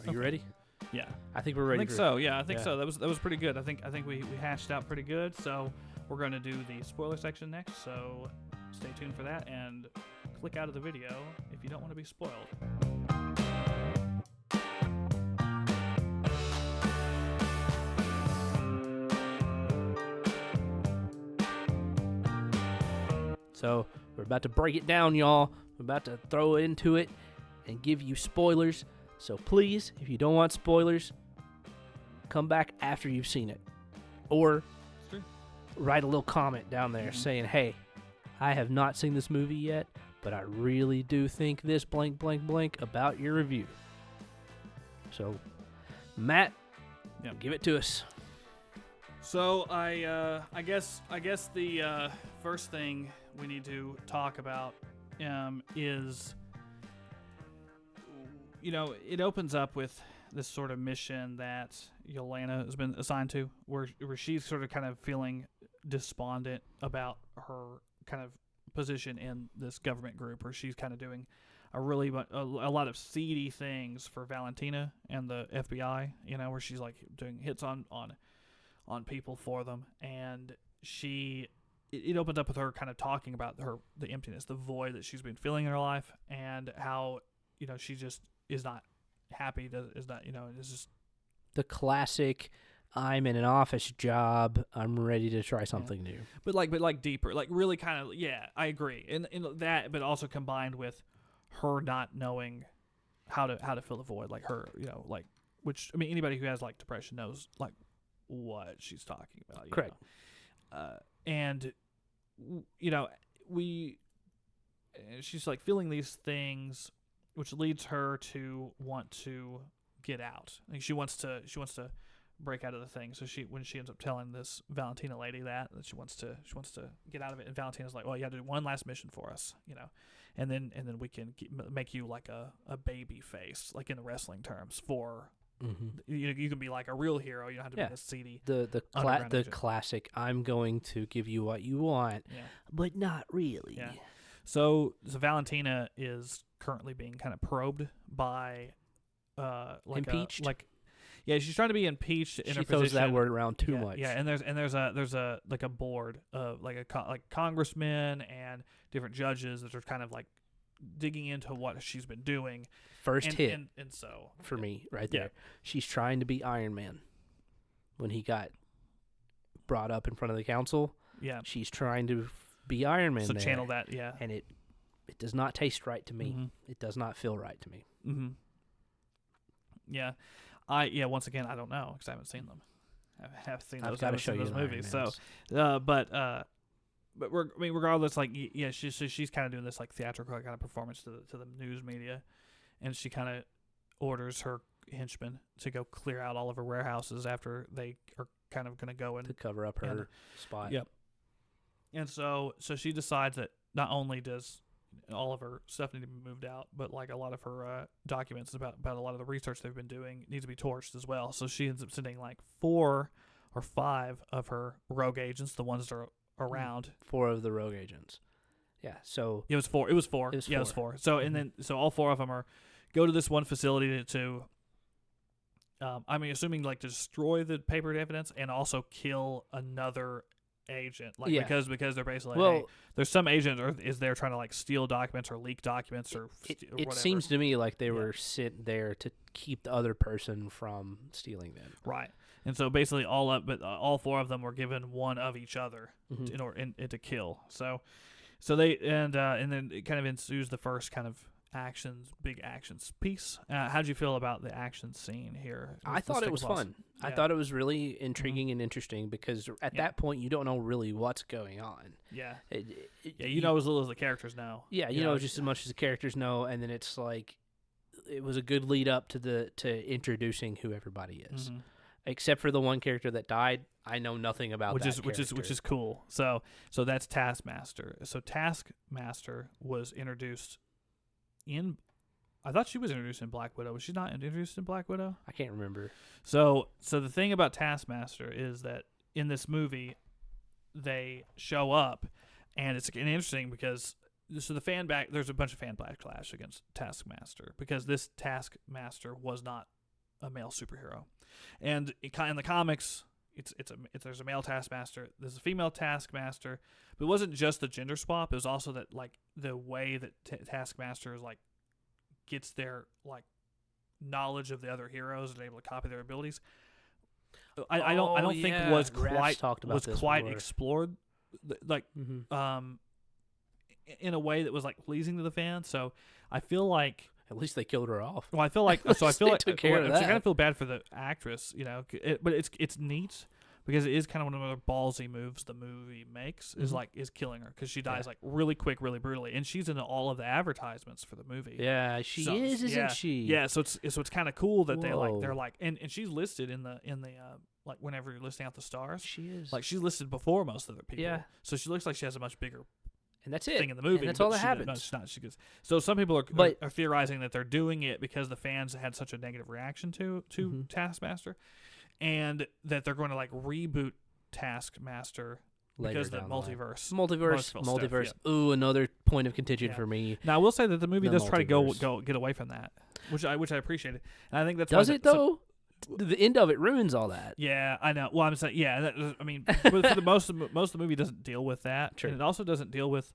Are you ready? Yeah. I think we're ready. I think so. Yeah, I think so. That was pretty good. I think we hashed out pretty good. So we're going to do the spoiler section next. So stay tuned for that and click out of the video if you don't want to be spoiled. So we're about to break it down, y'all. We're about to throw into it and give you spoilers. So please, if you don't want spoilers, come back after you've seen it. Or write a little comment down there saying, hey, I have not seen this movie yet, but I really do think this blank, blank, blank about your review. So, Matt, give it to us. So I guess the first thing we need to talk about is, it opens up with this sort of mission that Yelena has been assigned to, where she's sort of kind of feeling despondent about her kind of position in this government group, where she's kind of doing a lot of seedy things for Valentina and the FBI, where she's like doing hits on people for them, and it opens up with her kind of talking about the emptiness, the void that she's been feeling in her life, and how she just is not happy. It's just the classic. I'm in an office job. I'm ready to try something new. But like deeper, like really kind of I agree. And that, but also combined with her not knowing how to fill the void, like her, which anybody who has like depression knows like what she's talking about. Correct. And she's like feeling these things, which leads her to want to get out. Like she wants to break out of the thing. So when she ends up telling this Valentina lady that she wants to get out of it, and Valentina's like, well, you have to do one last mission for us, and then we can make you like a baby face, like in the wrestling terms for. Mm-hmm. You can be like a real hero. You don't have to be this seedy. The classic. I'm going to give you what you want, but not really. Yeah. So Valentina is currently being kind of probed by impeached. She's trying to be impeached in her position. She throws that word around too much. Yeah, and there's a like a board of like congressmen and different judges that are kind of like digging into what she's been doing. First hit, and so for me right there. She's trying to be Iron Man. When he got brought up in front of the council, she's trying to be Iron Man. So channel that, and it does not taste right to me. Mm-hmm. It does not feel right to me. Mm-hmm. Yeah, once again, I don't know because I haven't seen them. I have seen those. I've got to show you those movies. So, but regardless, like she's kind of doing this like theatrical kind of performance to the news media, and she kind of orders her henchmen to go clear out all of her warehouses after they are kind of going to go in to cover up her spot. Yep. And so she decides that not only does all of her stuff need to be moved out, but like a lot of her documents about a lot of the research they've been doing needs to be torched as well. So she ends up sending like 4 or 5 of her rogue agents, the ones that are around. 4 of the rogue agents. Yeah. So it was 4. It was 4. It was 4. So and then all 4 of them go to this one facility to assuming like to destroy the papered evidence and also kill another agent, because they're basically like, hey, there's some agent is there trying to like steal documents or leak documents or it seems to me like they were sent there to keep the other person from stealing them, right? And so basically all 4 of them were given one of each other in order to kill. So they and then it kind of ensues the first kind of big actions piece. How'd you feel about the action scene here? I thought it was fun. I thought it was really intriguing and interesting because at that point you don't know really what's going on. Yeah. You know as little as the characters know. Yeah, you know just as much as the characters know, and then it's like it was a good lead up to introducing who everybody is. Mm-hmm. Except for the one character that died, I know nothing about which is cool. So that's Taskmaster. So Taskmaster was introduced I thought she was introduced in Black Widow. Was she not introduced in Black Widow? I can't remember. So the thing about Taskmaster is that in this movie, they show up, and it's interesting because there's a bunch of fan backlash against Taskmaster because this Taskmaster was not a male superhero, and in the comics, there's a male Taskmaster, there's a female Taskmaster, but it wasn't just the gender swap. It was also that like the way that Taskmaster is like gets their like knowledge of the other heroes and able to copy their abilities. I don't think was quite explored like in a way that was like pleasing to the fans. So I feel like at least they killed her off. Well, I feel like so I feel like took care of that. I kind of feel bad for the actress, you know, but it's neat because it is kind of one of the ballsy moves the movie makes is killing her because she dies like really quick, really brutally, and she's in all of the advertisements for the movie. Yeah, isn't she? Yeah, so it's kind of cool that they're like and she's listed in the like whenever you're listing out the stars. She is like she's listed before most other people. Yeah, so she looks like she has a much bigger. And that's it. Thing in the movie. And that's all that happens. No, it's not. She goes. So some people are theorizing that they're doing it because the fans had such a negative reaction to Taskmaster, and that they're going to like reboot Taskmaster because of the multiverse. Multiverse. Stuff, yeah. Ooh, another point of contention for me. Now I will say that the movie does try to go get away from that, which I appreciate it, and I think that's does it though. The end of it ruins all that. Yeah, I know. Well, I'm saying, I mean, for the most of the movie doesn't deal with that, True. And it also doesn't deal with,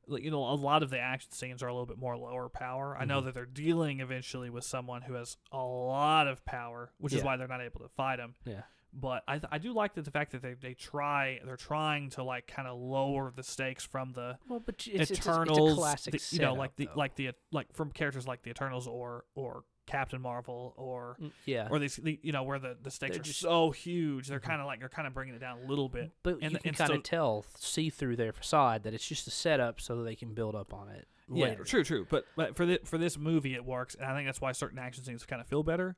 like, you know, a lot of the action scenes are a little bit more lower power. I know that they're dealing eventually with someone who has a lot of power, which is why they're not able to fight him. Yeah. But I do like the fact that they're trying to like kind of lower the stakes from the Eternals, it's a classic you know, setup, like from characters like the Eternals or Captain Marvel or these you know where the stakes are so huge they're kind of bringing it down a little bit, but you can kind of see through their facade that it's just a setup so that they can build up on it later. True, but for this movie it works, and I think that's why certain action scenes kind of feel better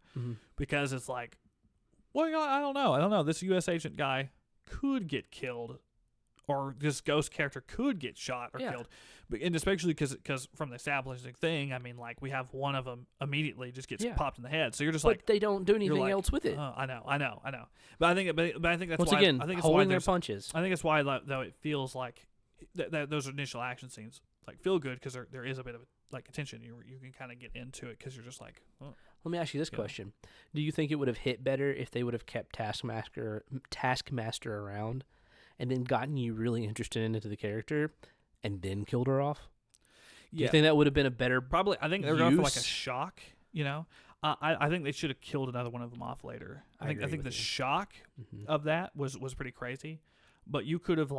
because it's like, well, I don't know, this U.S. agent guy could get killed, or this ghost character could get shot or killed. And especially because from the establishing thing, I mean, like, we have one of them immediately just gets popped in the head. So you're just but they don't do anything else with it. I know. But I think that's once why, again, I think it's holding why their punches. I think it's why, though, it feels like that those initial action scenes like feel good because there is a bit of like attention. You can kind of get into it because you're just like. Oh. Let me ask you this question: do you think it would have hit better if they would have kept Taskmaster around, and then gotten you really interested into the character, and then killed her off? Do you think that would have been a better? Probably. I think they're going for like a shock. You know, I think they should have killed another one of them off later. I think the shock of that was pretty crazy. But you could have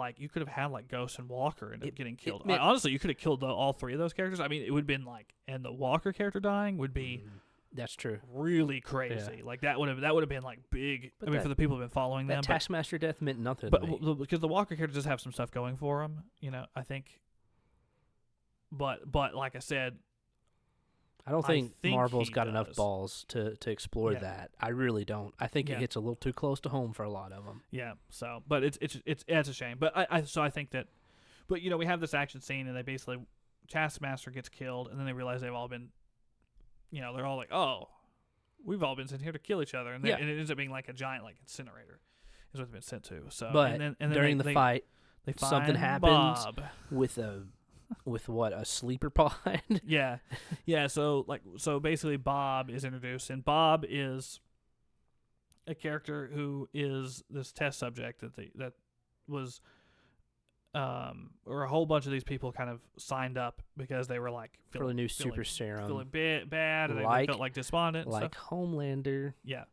had like Ghost and Walker end up getting killed. Honestly, you could have killed all three of those characters. I mean, it would have been like, and the Walker character dying would be. That's true. Really crazy. Yeah. Like that would have been like big. But for the people who've been following them, Taskmaster death meant nothing. But because the Walker character does have some stuff going for him, you know, I think. But like I said, I don't think Marvel's got enough balls to explore that. I really don't. I think it hits a little too close to home for a lot of them. Yeah. So, but it's a shame. But I think that, but you know, we have this action scene and they basically Taskmaster gets killed and then they realize they've all been, you know, they're all like, oh, we've all been sent here to kill each other, and it ends up being like a giant like incinerator is what they've been sent to. So, but and then during the fight, something happens with a sleeper pod. yeah. So basically, Bob is introduced, and Bob is a character who is this test subject that was. Or a whole bunch of these people kind of signed up because they were like for the new super serum, feeling bad, and they felt like despondent, like Homelander. Yeah.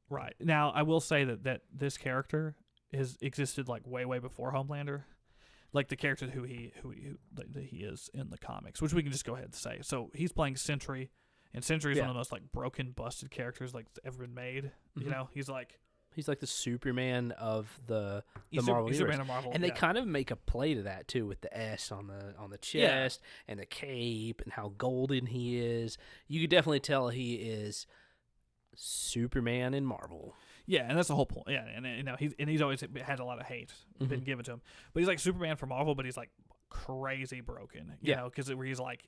Right. Now I will say that this character has existed like way before Homelander, like the character who he is in the comics, which we can just go ahead and say. So he's playing Sentry, and Sentry is one of the most like broken, busted characters like ever been made. You know, he's like the Superman of the Marvel universe. Superman of Marvel, and they kind of make a play to that too, with the S on the chest and the cape and how golden he is. You could definitely tell he is Superman in Marvel. Yeah, and that's the whole point. Yeah, and you know he's always had a lot of hate been given to him, but he's like Superman for Marvel, but he's like crazy broken. You know, because where he's like.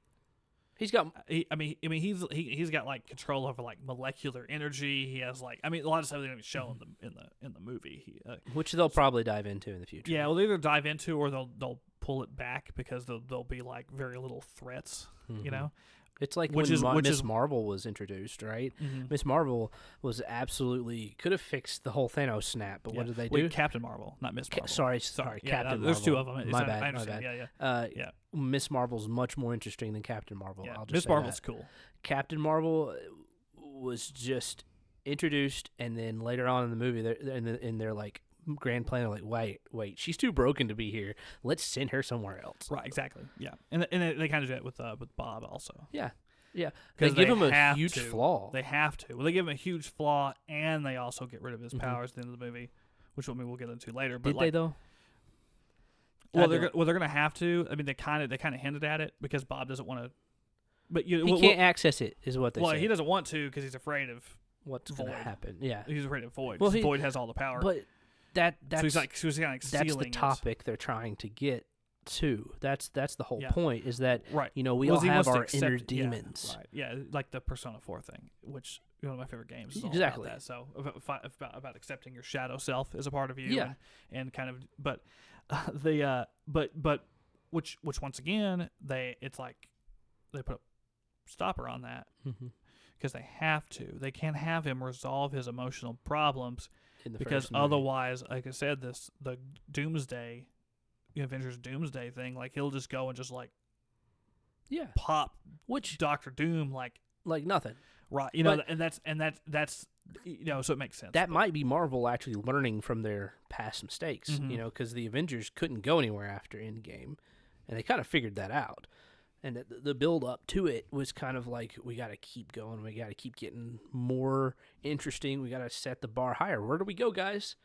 He's got. He's got like control over like molecular energy. He has like. I mean, a lot of stuff they don't even show in the movie. Which they'll probably dive into in the future. Yeah, well, either dive into or they'll pull it back because there'll be like very little threats. You know, It's like Which when is Miss Marvel was introduced, right? Mhm. Miss Marvel was absolutely could have fixed the whole Thanos snap, but what did they do? Wait, Captain Marvel, not Miss Marvel. Sorry, Yeah, Captain there's Marvel. two of them. My I bad. understand. Yeah. Yeah. Miss Marvel's much more interesting than Captain Marvel. Yeah. I'll just Miss say Marvel's that. cool. Captain Marvel was just introduced, and then later on in the movie, in their like grand plan, they're like, wait, she's too broken to be here. Let's send her somewhere else. Right, exactly. Yeah, and they kind of do it with Bob also. Yeah. They Because give him a huge flaw. They have to. Well, they give him a huge flaw, and they also get rid of his Mhm. powers at the end of the movie, which we'll get into later. But Did they though? Well, they're going to have to. I mean, they kind of hinted at it because Bob doesn't want to. But He can't access it, is what they Well, say. he doesn't want to because he's afraid of What's going to Void. happen? Yeah. He's afraid of Void. Well, Void has all the power. But that's so he's kind of like that's the sealing topic they're trying to get to. That's the whole Yeah. point. Is that Right. we all he have wants to our accept inner it. demons. Yeah, right. Yeah, like the Persona 4 thing, which one of my favorite games is all Exactly. about that. So about accepting your shadow self as a part of you. Yeah. And kind of, but which once again it's like they put a stopper on that Mm-hmm. because they have to. They can't have him resolve his emotional problems In the because first movie. otherwise, like I said, the Doomsday, Avengers Doomsday thing, like he'll just go and just like pop which Doctor Doom like nothing. right, But- and that's so it makes sense. That might be Marvel actually learning from their past mistakes, Mhm. because the Avengers couldn't go anywhere after Endgame, and they kind of figured that out. And the build up to it was kind of like, we got to keep going, we got to keep getting more interesting, we got to set the bar higher. Where do we go, guys?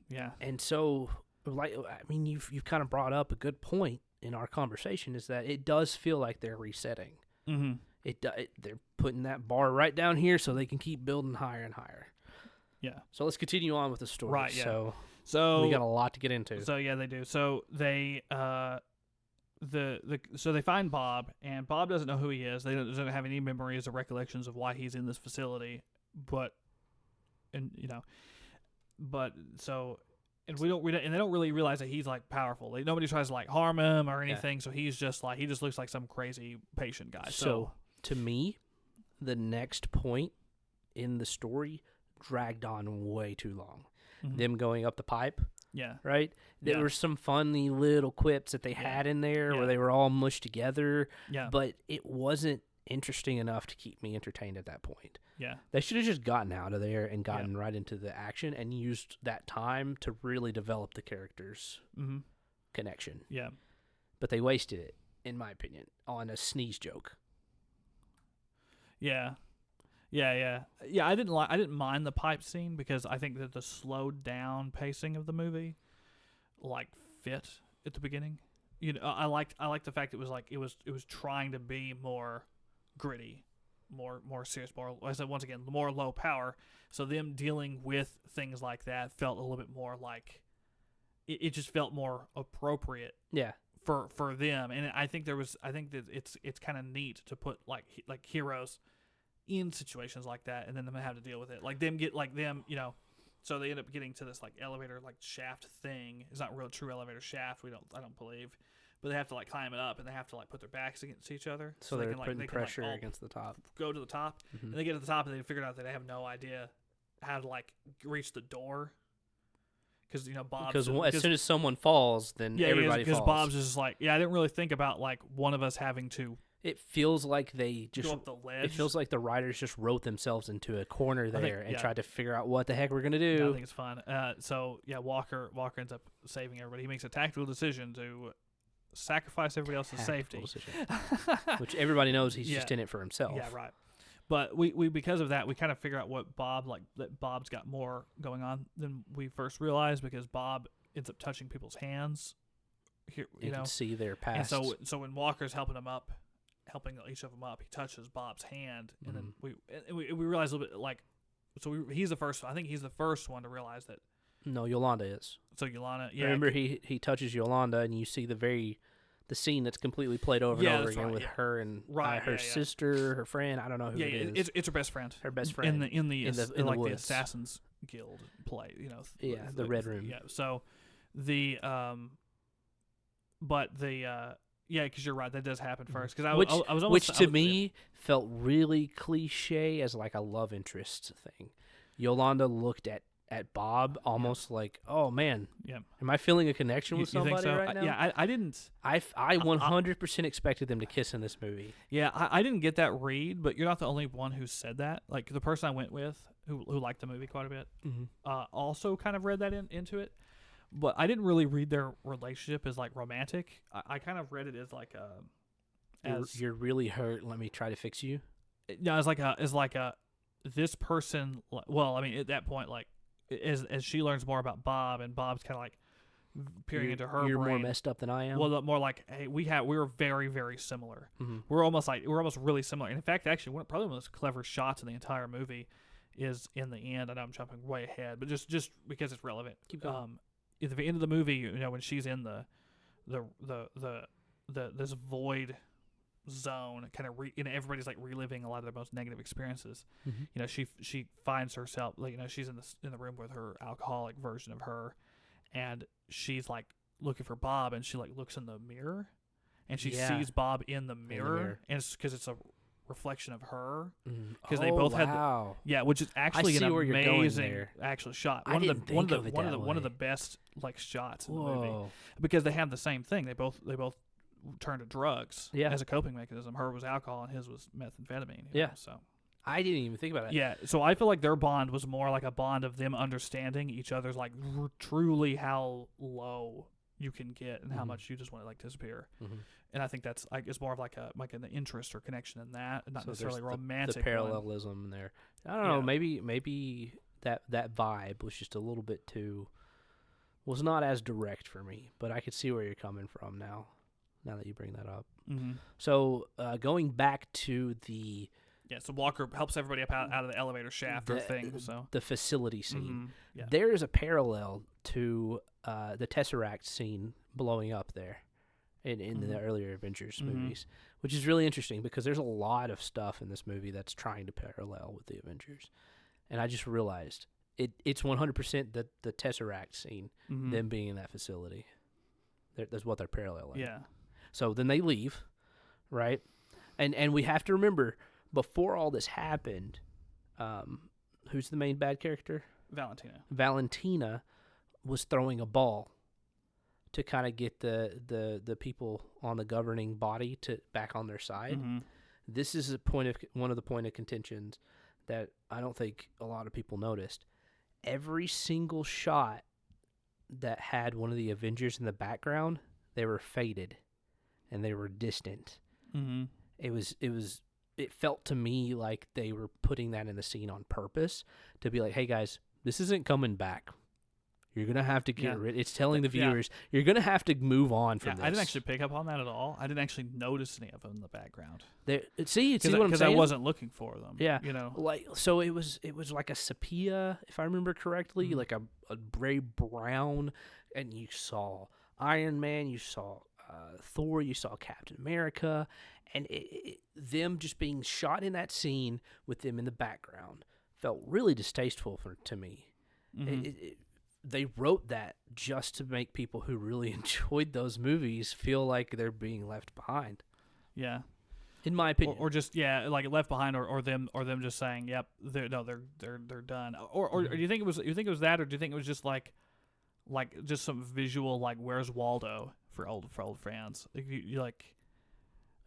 Yeah. And so, like, I mean, you've kind of brought up a good point in our conversation, is that it does feel like they're resetting. Mm-hmm. They're putting that bar right down here so they can keep building higher and higher. Yeah. So let's continue on with the story. Right, yeah. So So we got a lot to get into. So yeah, they do. So they so they find Bob, and Bob doesn't know who he is. They doesn't have any memories or recollections of why he's in this facility. But and we don't and they don't really realize that he's like powerful. Nobody tries to like harm him or anything. So he's just like, he just looks like some crazy patient guy. So to me, the next point in the story dragged on way too long. Mhm. Them going up the pipe, yeah, right? There Yeah. were some funny little quips that they had in there where Yeah. they were all mushed together, yeah, but it wasn't interesting enough to keep me entertained at that point. yeah, They should have just gotten out of there and gotten right into the action and used that time to really develop the characters' mm-hmm. connection. yeah. But they wasted it, in my opinion, on a sneeze joke. Yeah. I didn't mind the pipe scene because I think that the slowed down pacing of the movie like fit at the beginning. I liked the fact it was trying to be more gritty, more serious, more, I said once again, more low power. So them dealing with things like that felt a little bit more like it just felt more appropriate. Yeah. For them, and I think that it's kind of neat to put like heroes in situations like that, and then them have to deal with it. Like them so they end up getting to this like elevator like shaft thing. It's not real true elevator shaft. I don't believe, but they have to like climb it up, and they have to like put their backs against each other, So they're putting pressure against the top. Go to the top, and they get to the top, and they figured out that they have no idea how to like reach the door. Because as soon as someone falls, then everybody falls. Because Bob's just like, I didn't really think about like one of us having to. It feels like they just go up the ledge. It feels like the writers just wrote themselves into a corner there and yeah. tried to figure out what the heck we're gonna Yeah, I do. think it's fun. Walker ends up saving everybody. He makes a tactical decision to sacrifice everybody else's safety, Which everybody knows he's just in it for himself. Yeah, right. But we because of that, we kind of figure out what that Bob's got more going on than we first realized, because Bob ends up touching people's hands. Here, you can see their past. And so when Walker's helping each of them up, he touches Bob's hand, and then we realize a little bit like, he's the first. I think he's the first one to realize that. No, Yolanda is. So Yolanda, Remember, he touches Yolanda, and you see the scene that's completely played over and over again with her and her sister, her friend. I don't know who it is. It's her best friend. Her best friend in the woods. the Assassins Guild play. The Red Room. Yeah. So the but the Yeah, because you're right. That does happen first. Because which I was almost, which to me felt really cliche as like a love interest thing. Yolanda looked at Bob almost like, oh man, yeah. am I feeling a connection with You think somebody so? right now? Yeah, I didn't. I 100% expected them to kiss in this movie. Yeah, I didn't get that read, but you're not the only one who said that. Like the person I went with, who liked the movie quite a bit, also kind of read that into it. But I didn't really read their relationship as like romantic. I kind of read it as like You're really hurt. Let me try to fix you. No, as like a this person. Well, I mean, at that point, like as she learns more about Bob, and Bob's kind of like peering into her You're brain. more messed up than I am. Well, more like, hey, we're very, very similar. Mm-hmm. We're almost really similar. And in fact, actually, probably one of the most clever shots in the entire movie is in the end. I know I'm jumping way ahead, but just because it's relevant. Keep going. At the end of the movie, you know, when she's in this void zone, kind of everybody's like reliving a lot of their most negative experiences. Mm-hmm. You know, she finds herself, like, you know, she's in the room with her alcoholic version of her, and she's like looking for Bob, and she like looks in the mirror, and she sees Bob in the mirror, and it's because it's a reflection of her, because they both had which is actually an amazing actual shot. One of the best like shots in the movie, because they have the same thing. They both turn to drugs as a coping mechanism. Her was alcohol and his was methamphetamine. You know, so I didn't even think about it. Yeah, so I feel like their bond was more like a bond of them understanding each other's like truly how low you can get and how much you just want to like disappear. And I think that's like it's more of like an interest or connection in that, and not necessarily romantic. The parallelism there. I don't know. Maybe that vibe was just a little bit too. Was not as direct for me, but I could see where you're coming from now. Now that you bring that up. So going back to the. Yeah, so Walker helps everybody up out of the elevator shaft or thing. So the facility scene. There is a parallel to the Tesseract scene blowing up there in the earlier Avengers movies, which is really interesting because there's a lot of stuff in this movie that's trying to parallel with the Avengers. And I just realized it's 100% the Tesseract scene, them being in that facility. That's what they're paralleling. Yeah. So then they leave, right? And we have to remember, before all this happened, who's the main bad character? Valentina was throwing a ball to kind of get the people on the governing body back on their side. This is one of the point of contentions that I don't think a lot of people noticed. Every single shot that had one of the Avengers in the background, they were faded and they were distant. It felt to me like they were putting that in the scene on purpose to be like, hey guys, this isn't coming back. You're going to have to get rid. It's telling the viewers, you're going to have to move on from this. I didn't actually pick up on that at all. I didn't actually notice any of them in the background. See what I'm saying? Because I wasn't looking for them. Yeah. You know? Like, so it was like a sepia, if I remember correctly, like a gray brown, and you saw Iron Man, you saw Thor, you saw Captain America, and them just being shot in that scene with them in the background felt really distasteful to me. They wrote that just to make people who really enjoyed those movies feel like they're being left behind. Yeah, in my opinion, or just like left behind, or them just saying, "Yep, they're done." Or do you think it was that, or do you think it was just like just some visual like "Where's Waldo" for old fans? You like.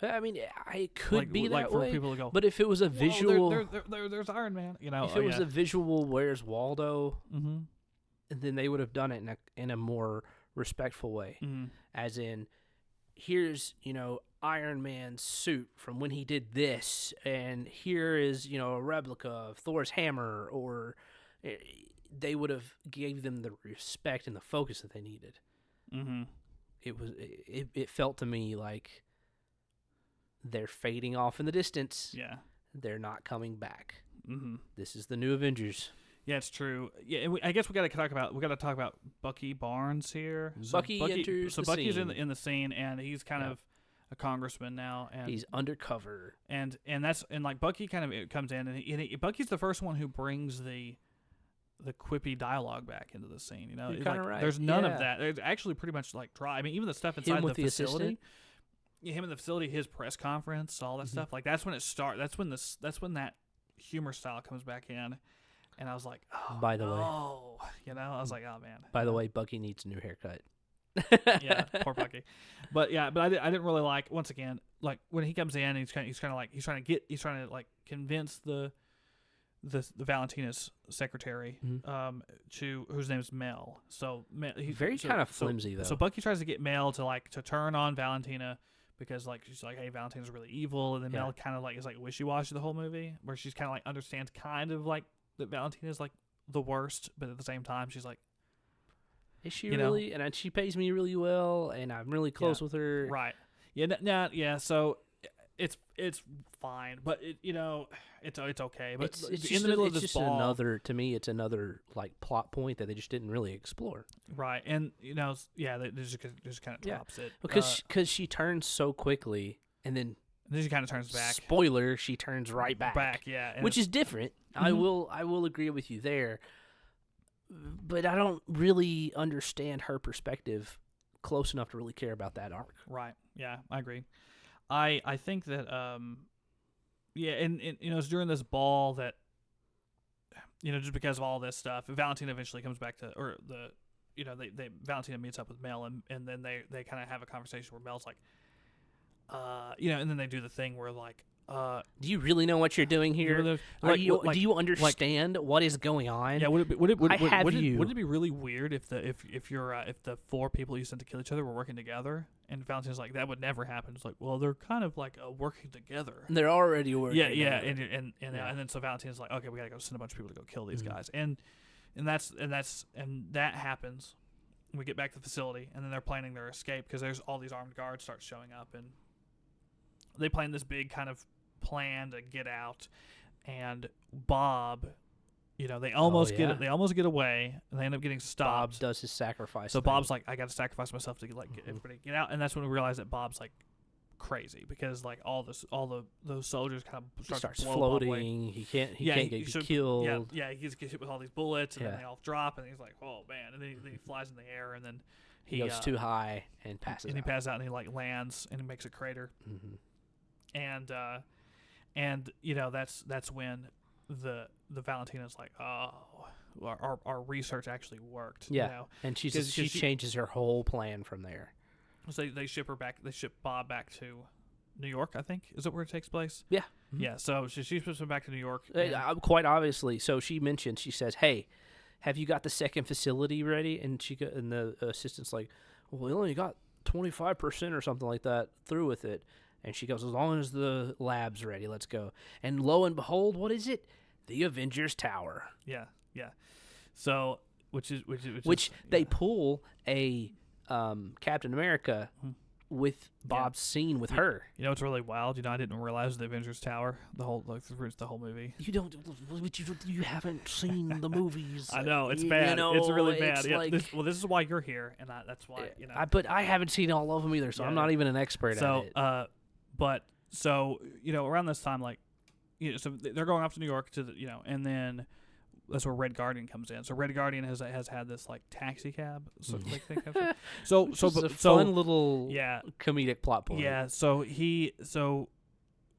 I mean, it could be that for way, people to go, but if it was a visual, there's Iron Man. You know, if it was a visual "Where's Waldo," then they would have done it in a more respectful way, as in, here's Iron Man's suit from when he did this, and here is a replica of Thor's hammer, or they would have gave them the respect and the focus that they needed. It felt to me like they're fading off in the distance. Yeah, they're not coming back. This is the new Avengers. Yeah, it's true. Yeah, and I guess we got to talk about Bucky Barnes here. Bucky enters. So Bucky's in the scene, and he's kind of a congressman now, and he's undercover. And like Bucky kind of comes in, and Bucky's the first one who brings the quippy dialogue back into the scene. You're kind of right. There's none of that. It's actually pretty much like dry. I mean, even the stuff inside the facility. him in the facility, his press conference, all that stuff. Like that's when it starts. That's when that humor style comes back in, and I was like, oh, By the way, I was like, oh man. By the way, Bucky needs a new haircut. Yeah, poor Bucky. But I didn't really like, once again, like when he comes in, he's trying to like convince the Valentina's secretary, to whose name is Mel. So he's kind of flimsy though. So Bucky tries to get Mel to turn on Valentina because like she's like, hey, Valentina's really evil, and then Mel kind of like is like wishy-washy the whole movie, where she's kind of like understands kind of like that Valentina's like the worst, but at the same time she's like, is she really? And she pays me really well, and I'm really close with her. Right. Yeah. Yeah. So it's fine, but it's okay. But it's in the middle of this ball, it's another like plot point that they just didn't really explore. Right. And they just kind of drops it because she turns so quickly, and then she kind of turns back. Spoiler: she turns right back. Yeah. Which is different. I will agree with you there. But I don't really understand her perspective close enough to really care about that arc. Right. Yeah, I agree. I think that and it's during this ball that just because of all this stuff, Valentina eventually comes back to, or Valentina meets up with Mel, and then they kind of have a conversation where Mel's like, and then they do the thing where like, do you really know what you're doing here? Do you understand what is going on? Yeah, would it be really weird if the four people you sent to kill each other were working together? And Valentina's like, that would never happen. It's like, well, they're kind of like working together. They're already working. Yeah, and then so Valentina's like, okay, we gotta go send a bunch of people to go kill these guys, and that happens. We get back to the facility, and then they're planning their escape because there's all these armed guards start showing up, and they plan this big kind of plan to get out, and Bob, they almost get away, and they end up getting stopped. Bob does his sacrifice. So Bob's like, I got to sacrifice myself to get everybody get out, and that's when we realize that Bob's like crazy because like those soldiers kind of starts floating. He can't get killed. Yeah, he gets hit with all these bullets, and then they all drop, and he's like, oh man, and then he flies in the air, and then he goes too high and passes. And he passes out, and he like lands, and he makes a crater. Mm-hmm. And that's when the Valentina's like, oh, our research actually worked. Yeah, and she changes her whole plan from there. So they ship her back. They ship Bob back to New York, I think. Is that where it takes place? Yeah. Mm-hmm. Yeah. So she ships him back to New York. Quite obviously. So she says, hey, have you got the second facility ready? And and the assistant's like, well, we only got 25% or something like that through with it. And she goes, as long as the lab's ready, let's go. And lo and behold, what is it? The Avengers Tower. Yeah. So, which they pull a Captain America with Bob's scene with her. You know what's really wild? I didn't realize the Avengers Tower the whole movie. You haven't seen the movies. I know it's bad. It's really bad. Yeah, this is why you're here, and that's why But I haven't seen all of them either, so I'm not even an expert at it. But so around this time, like, so they're going off to New York and then that's where Red Guardian comes in. So Red Guardian has had this like taxi cab. So fun little comedic plot point. Yeah.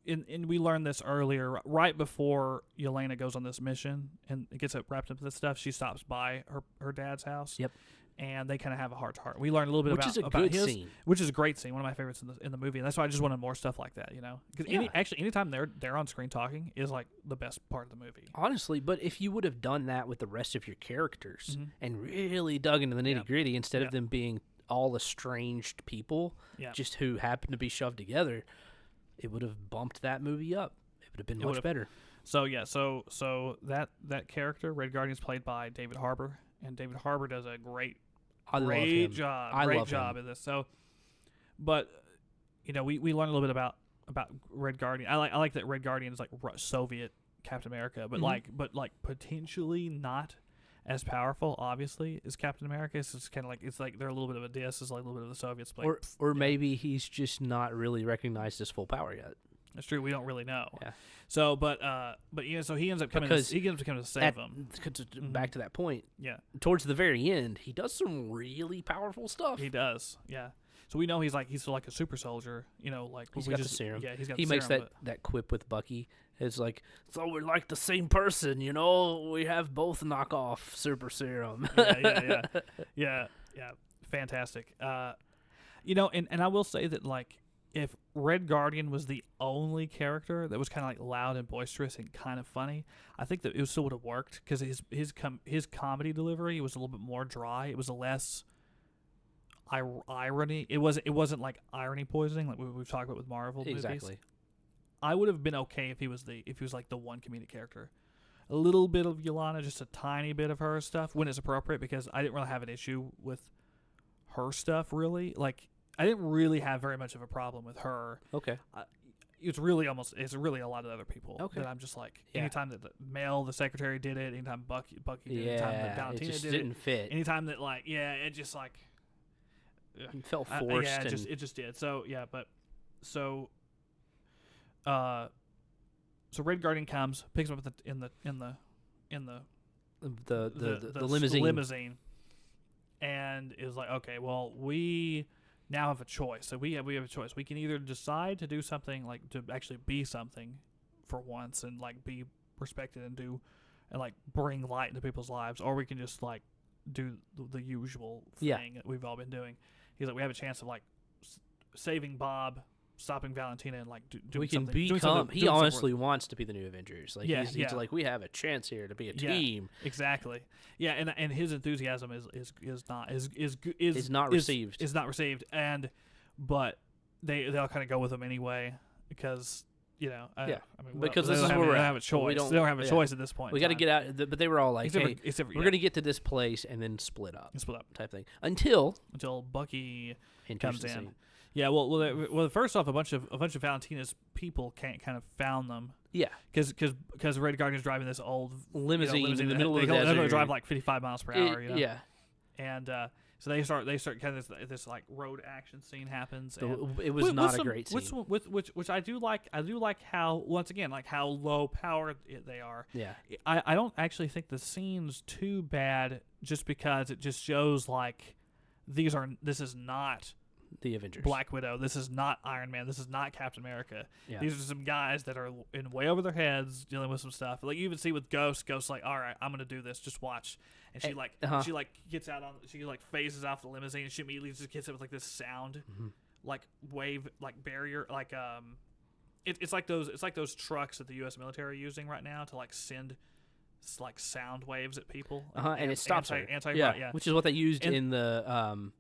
And we learned this earlier, right before Yelena goes on this mission and it gets wrapped up in this stuff. She stops by her dad's house. Yep. And they kind of have a heart to heart. We learn a little bit about his scene, which is a great scene, one of my favorites in the movie, and that's why I just wanted more stuff like that, Because anytime they're on screen talking is like the best part of the movie. Honestly, but if you would have done that with the rest of your characters and really dug into the nitty gritty instead of them being all estranged people, just who happen to be shoved together, it would have bumped that movie up. It would have been much better. So that character, Red Guardian, is played by David Harbour, and David Harbour does a great job in this. So, but we learned a little bit about Red Guardian. I like that Red Guardian is like Soviet Captain America, but like potentially not as powerful, obviously, as Captain America. So it's kind of like they're a little bit of a diss. It's like a little bit of the Soviets, or maybe he's just not really recognized as full power yet. That's true. We don't really know. Yeah. So, so he ends up coming. He ends up coming to save him. Back to that point. Yeah. Towards the very end, he does some really powerful stuff. He does. Yeah. So we know he's like a super soldier, like He's got the serum. Yeah, he's got. He the makes serum, that quip with Bucky. It's like, so we're like the same person, We have both knockoff super serum. yeah. Fantastic. And I will say that like if Red Guardian was the only character that was kind of like loud and boisterous and kind of funny, I think that it still would have worked because his comedy delivery was a little bit more dry. It was less irony. It wasn't like irony poisoning like we've talked about with Marvel movies. Exactly. I would have been okay if he was like the one comedic character. A little bit of Yelena, just a tiny bit of her stuff when it's appropriate, because I didn't really have an issue with her stuff really. Like I didn't really have very much of a problem with her. Okay. It's really a lot of other people that I'm just like, anytime that the secretary did it, anytime Bucky did it, anytime that Valentina it just did didn't it, fit. anytime that like, it just like, It felt forced. It just did. So so Red Guardian comes, picks him up in the limousine, and is like, okay, well, we now have a choice. So we have a choice. We can either decide to do something, like to actually be something for once and like be respected and like bring light into people's lives, or we can just like do the usual thing that we've all been doing. He's like, we have a chance of like saving Bob, stopping Valentina, and like doing we can something. become. He honestly wants to be the new Avengers. Like he's like, we have a chance here to be a team. Exactly. Yeah, and his enthusiasm is not received. Is not received, but they'll kind of go with him anyway because. Because this is where we have a choice. They don't have a choice at this point. We got to get out. But they were all like, "Hey, we're going to get to this place and then split up, type thing." Until Bucky comes in. Scene. Yeah. Well. First off, a bunch of Valentina's people can't have found them. Yeah. Because Red Guardian's driving this old limousine in the middle of the desert. They're going to drive like 55 miles per hour. Yeah. And so they start kind of this like road action scene happens. It was not a great scene. Which I do like. I do like how, once again, like how low powered they are. Yeah. I don't actually think the scene's too bad, just because it just shows like this is not the Avengers. Black Widow. This is not Iron Man. This is not Captain America. Yeah. These are some guys that are in way over their heads dealing with some stuff. Like you even see with Ghost like, all right, I'm gonna do this. Just watch. And she gets out she phases off the limousine, and she immediately just gets it with like this sound, like wave, like barrier, like it's like those trucks that the U.S. military are using right now to like send like sound waves at people. And it stops her. Which is what they used in the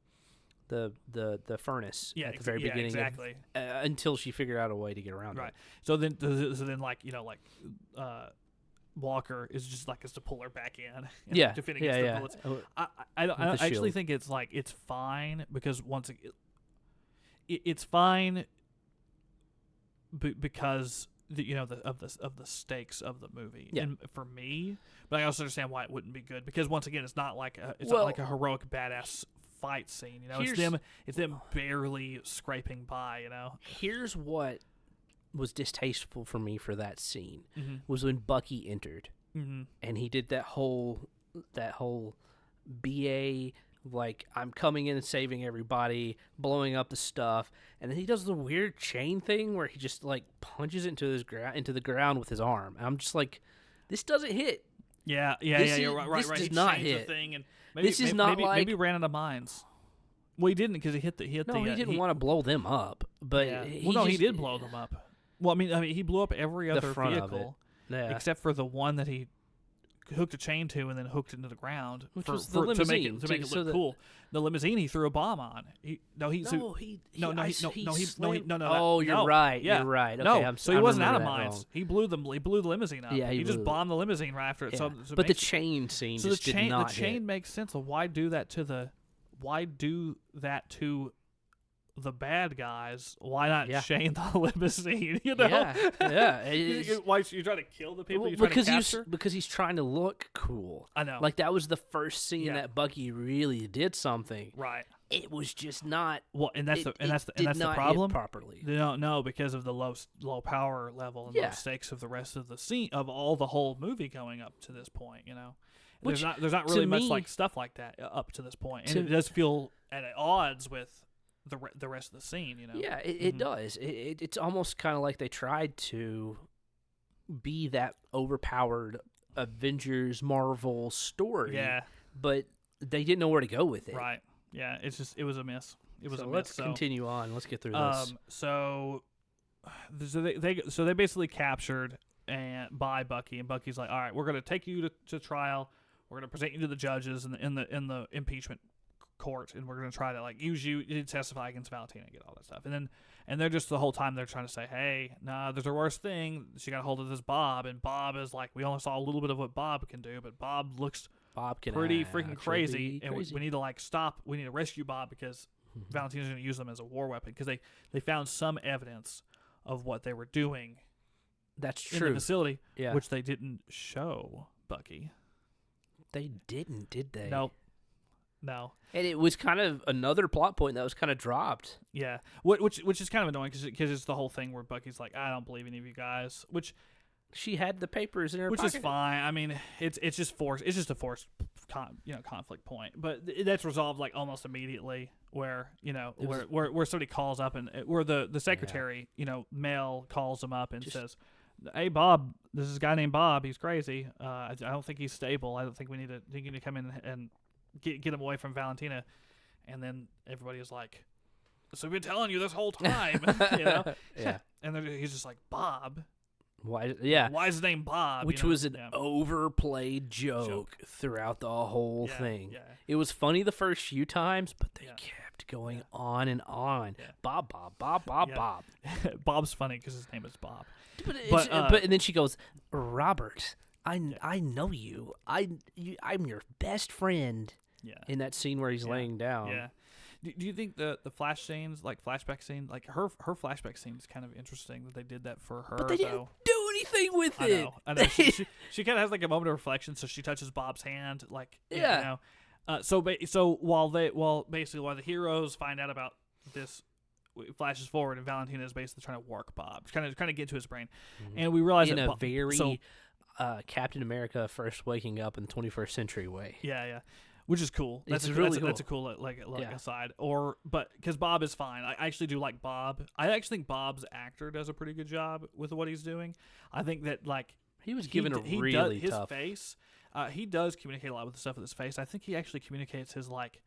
furnace at the very beginning. Exactly. Until she figured out a way to get around it. So then Walker is just like, is to pull her back in. To fit against the bullets. I actually think it's like, it's fine because once again, it's fine because of the stakes of the movie. And for me, but I also understand why it wouldn't be good, because once again, it's not like not like a heroic badass fight scene. It's them barely scraping by. Here's what was distasteful for me for that scene was when Bucky entered and he did that whole BA, like, I'm coming in and saving everybody, blowing up the stuff, and then he does the weird chain thing where he just like punches it into the ground with his arm. And I'm just like, this doesn't hit. You're right. This does he not changed hit. The thing, and maybe ran out of mines. Well, he didn't, because he hit the. He didn't want to blow them up, but he did blow them up. Well, I mean, he blew up every other vehicle except for the one that he hooked a chain to and then hooked into the ground, which was the limousine, to make it look cool. The limousine he threw a bomb on. Oh, you're no. right. Yeah. You're right. Okay, no, so he wasn't out of mines. Wrong. He blew the limousine up. Yeah, he just bombed the limousine right after it. Yeah. So but the chain scene just did not hit. The chain makes sense. So why do that to the bad guys? Why not chain the limousine? Why you trying to kill the people you're trying to capture? Because he's trying to look cool. I know. Like, that was the first scene that Bucky really did something. Right. It was just not. Well, and that's the problem. Hit properly. No, because of the low power level and low stakes of the rest of the scene, of all the whole movie going up to this point. There's not really much like stuff like that up to this point, and it does feel at odds with the rest of the scene. Yeah, it does. It's almost kind of like they tried to be that overpowered Avengers Marvel story. Yeah, but they didn't know where to go with it. right. Yeah, it was a miss. It was a miss. Let's continue on. Let's get through this. So they basically captured by Bucky, and Bucky's like, all right, we're gonna take you to trial. We're gonna present you to the judges in the impeachment court, and we're gonna try to like use you to testify against Valentina and get all that stuff. And they're just the whole time they're trying to say, hey, nah, there's a worse thing. She got a hold of this Bob, and Bob is like, we only saw a little bit of what Bob can do, but Bob looks pretty freaking crazy, and we need to like stop. We need to rescue Bob because Valentina's going to use them as a war weapon because they found some evidence of what they were doing. That's in true. The facility, yeah. Which they didn't show Bucky. They didn't, did they? Nope. No. And it was kind of another plot point that was kind of dropped. Yeah, which is kind of annoying because it's the whole thing where Bucky's like, I don't believe any of you guys, which she had the papers in her pocket. Which is fine. I mean, it's just forced. It's just a forced conflict point, but that's resolved like almost immediately. Where where somebody calls up and where the secretary Mel calls him up and says, hey Bob, this is a guy named Bob. He's crazy. I don't think he's stable. I don't think we need to come in and get him away from Valentina. And then everybody is like, so we've been telling you this whole time, Yeah. And he's just like, Bob. Why? Yeah. Why is his name Bob? Which was an overplayed joke throughout the whole thing. Yeah. It was funny the first few times, but they kept going on and on. Yeah. Bob. Bob. Bob's funny because his name is Bob. But and then she goes, Robert, I know you. I'm your best friend. Yeah. In that scene where he's laying down. Yeah. Do you think the flash scenes, like flashback scene, like her flashback scene is kind of interesting that they did that for her? But they didn't do anything with it. I know. She kind of has like a moment of reflection, so she touches Bob's hand, like So while the heroes find out about this, it flashes forward, and Valentina is basically trying to work Bob, kind of get to his brain, and we realize in a very Captain America first waking up in the 21st century way. Yeah. Which is cool. That's really cool. That's a cool aside. But because Bob is fine. I actually do like Bob. I actually think Bob's actor does a pretty good job with what he's doing. I think that like he was given his tough face. He does communicate a lot with the stuff with his face. I think he actually communicates his like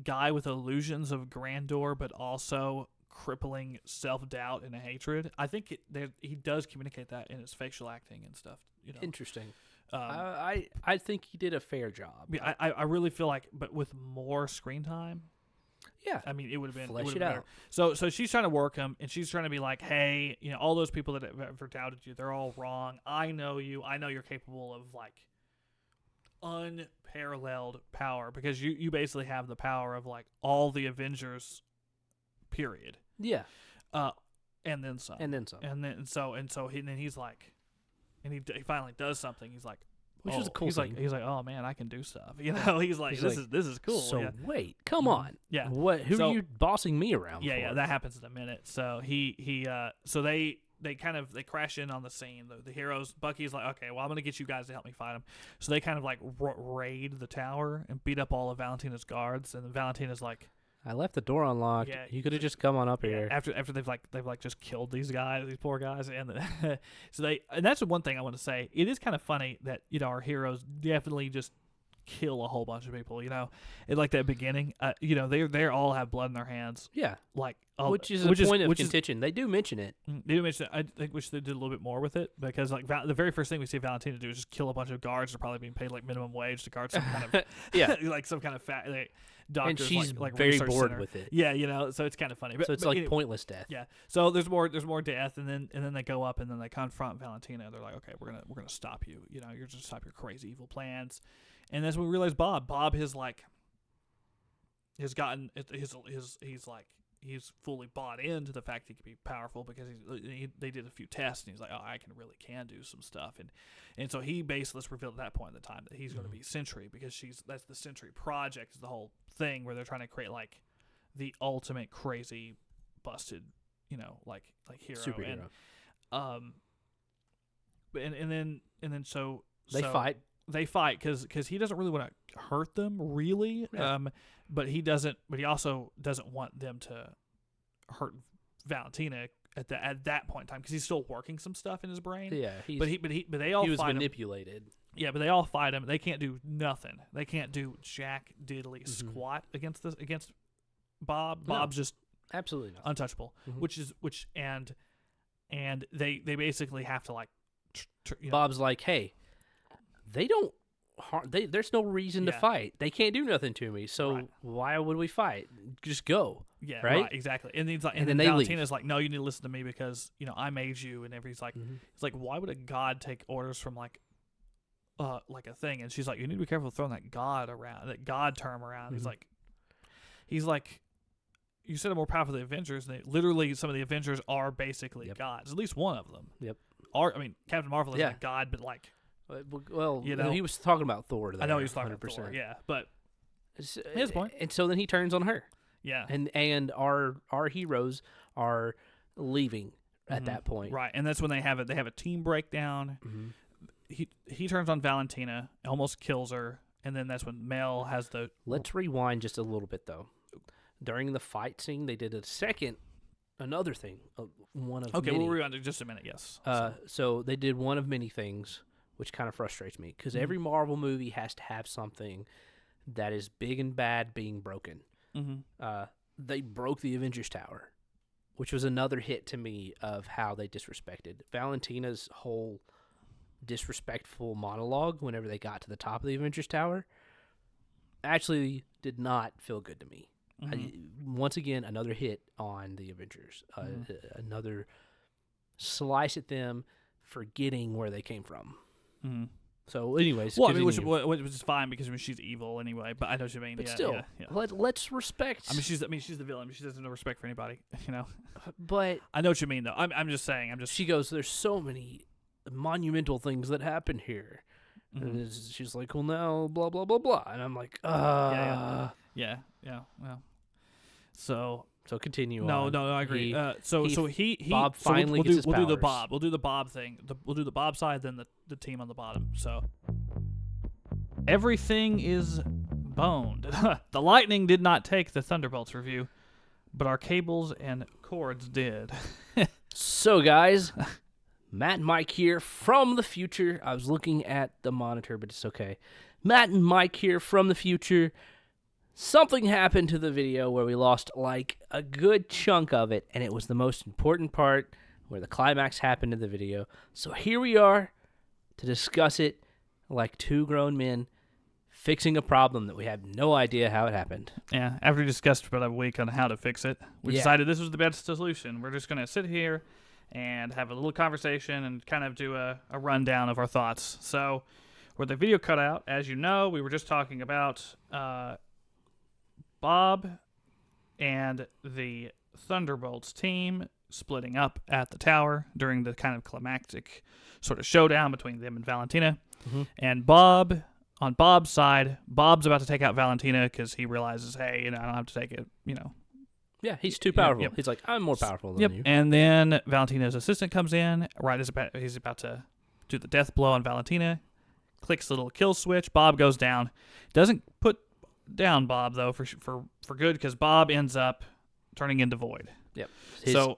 guy with illusions of grandeur, but also crippling self-doubt and hatred. I think he does communicate that in his facial acting and stuff. Interesting. I think he did a fair job. Yeah, I really feel like, but with more screen time. Yeah, I mean, it would have been flesh it out. Better. So she's trying to work him, and she's trying to be like, hey, all those people that have ever doubted you, they're all wrong. I know you. I know you're capable of like unparalleled power because you basically have the power of like all the Avengers. Period. Yeah. And then some. And then some. And then he's like. And he finally does something. He's like, which is a cool thing. He's like, oh man, I can do stuff. He's like, this is cool. So wait, come on. Yeah. Who are you bossing me around? Yeah, for? yeah, that happens in a minute. So so they crash in on the scene. The heroes, Bucky's like, okay, well, I'm gonna get you guys to help me fight him. So they kind of like raid the tower and beat up all of Valentina's guards. And then Valentina's like, I left the door unlocked. Yeah, you could have just come on up here. After they've just killed these guys, poor guys, and and that's the one thing I want to say. It is kind of funny that our heroes definitely just kill a whole bunch of people. In like that beginning, they all have blood in their hands. Yeah, like which is a point of contention. They do mention it. They do mention it. I think wish they did a little bit more with it because like the very first thing we see Valentina do is just kill a bunch of guards. They're probably being paid like minimum wage to guard some kind of like some kind of fat. Doctors, and she's like very bored center. with it. Yeah, so it's kind of funny. So it's like pointless death. Yeah. So there's more death, and then they go up and then they confront Valentina. They're like, okay, we're gonna stop you. You're just stop your crazy evil plans. And that's when we realize Bob has gotten he's fully bought into the fact he can be powerful because they did a few tests and he's like, oh, I can do some stuff, and so he basically revealed at that point in the time that he's going to be Sentry because that's the Sentry project is the whole thing where they're trying to create like the ultimate crazy busted like hero superhero. And then so fight. They fight because he doesn't really want to hurt them, really. Yeah. But he also doesn't want them to hurt Valentina at that point in time because he's still working some stuff in his brain. Yeah, but they all he was fight manipulated. him. Yeah, but they all fight him. They can't do nothing. They can't do jack diddly squat against Bob. No. Bob's just Absolutely not. untouchable. And they basically have to like. Bob's like, hey, they don't. There's no reason to fight. They can't do nothing to me. So why would we fight? Just go. Yeah, right, exactly. And he's like, and then then they Valentina's like, no, you need to listen to me because I made you. And he's like, why would a god take orders from like a thing? And she's like, you need to be careful throwing that god term around. He's like, you said I'm more powerful than the Avengers. And literally, some of the Avengers are basically gods. At least one of them. Yep. Captain Marvel is a god, but like. Well, he was talking about Thor. There, I know he was talking 100%. about Thor. Yeah, but his point. And so then he turns on her. Yeah, and our heroes are leaving at that point. Right, and that's when they have a team breakdown. He turns on Valentina, almost kills her, and then that's when Mel has the. Let's rewind just a little bit though. During the fight scene, they did another thing. One of many. We'll rewind in just a minute. Yes. So they did one of many things, which kind of frustrates me because every Marvel movie has to have something that is big and bad being broken. They broke the Avengers Tower, which was another hit to me of how they disrespected Valentina's whole disrespectful monologue whenever they got to the top of the Avengers Tower. Actually, did not feel good to me. Once again, another hit on the Avengers. Another slice at them forgetting where they came from. So, anyways, which is fine because she's evil anyway. But I know what you mean. But still, let's respect. She's the villain. She doesn't have no respect for anybody. But I know what you mean, though. I'm just saying. She goes, "There's so many monumental things that happen here." And she's like, "Well, now, blah blah blah blah," and I'm like, yeah. Well, so continue. No, I agree. Bob finally gets his powers. We'll do the Bob. We'll do the Bob thing. We'll do the Bob side, then the team on the bottom. So everything is boned. The lightning did not take the Thunderbolts review, but our cables and cords did. So, guys, Matt and Mike here from the future. I was looking at the monitor, but it's okay. Matt and Mike here from the future. Something happened to the video where we lost like a good chunk of it, and it was the most important part where the climax happened in the video. So here we are to discuss it like two grown men fixing a problem that we have no idea how it happened. Yeah, after we discussed for about a week on how to fix it, we decided this was the best solution. We're just going to sit here and have a little conversation and kind of do a rundown of our thoughts. So where the video cut out, as you know, we were just talking about Bob and the Thunderbolts team splitting up at the tower during the kind of climactic sort of showdown between them and Valentina. And Bob, on Bob's side, Bob's about to take out Valentina because he realizes, hey, I don't have to take it, Yeah, he's too powerful. He's like, I'm more powerful than you. And then Valentina's assistant comes in, right as he's about to do the death blow on Valentina, clicks the little kill switch, Bob goes down. Doesn't put down Bob, though, for good, because Bob ends up turning into Void. Yep.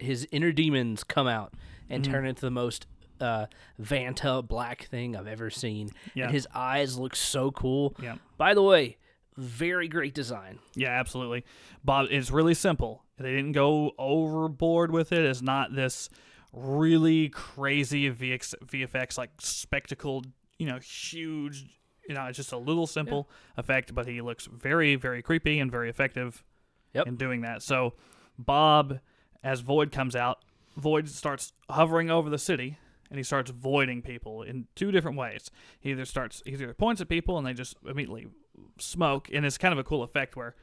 His inner demons come out and turn into the most Vanta black thing I've ever seen. Yeah. And his eyes look so cool. Yeah. By the way, very great design. Yeah, absolutely. Bob, it's really simple. They didn't go overboard with it. It's not this really crazy VFX, like spectacle, huge. It's just a little simple effect, but he looks very, very creepy and very effective in doing that. So Bob, as Void comes out, Void starts hovering over the city, and he starts voiding people in two different ways. He either points at people, and they just immediately smoke, and it's kind of a cool effect where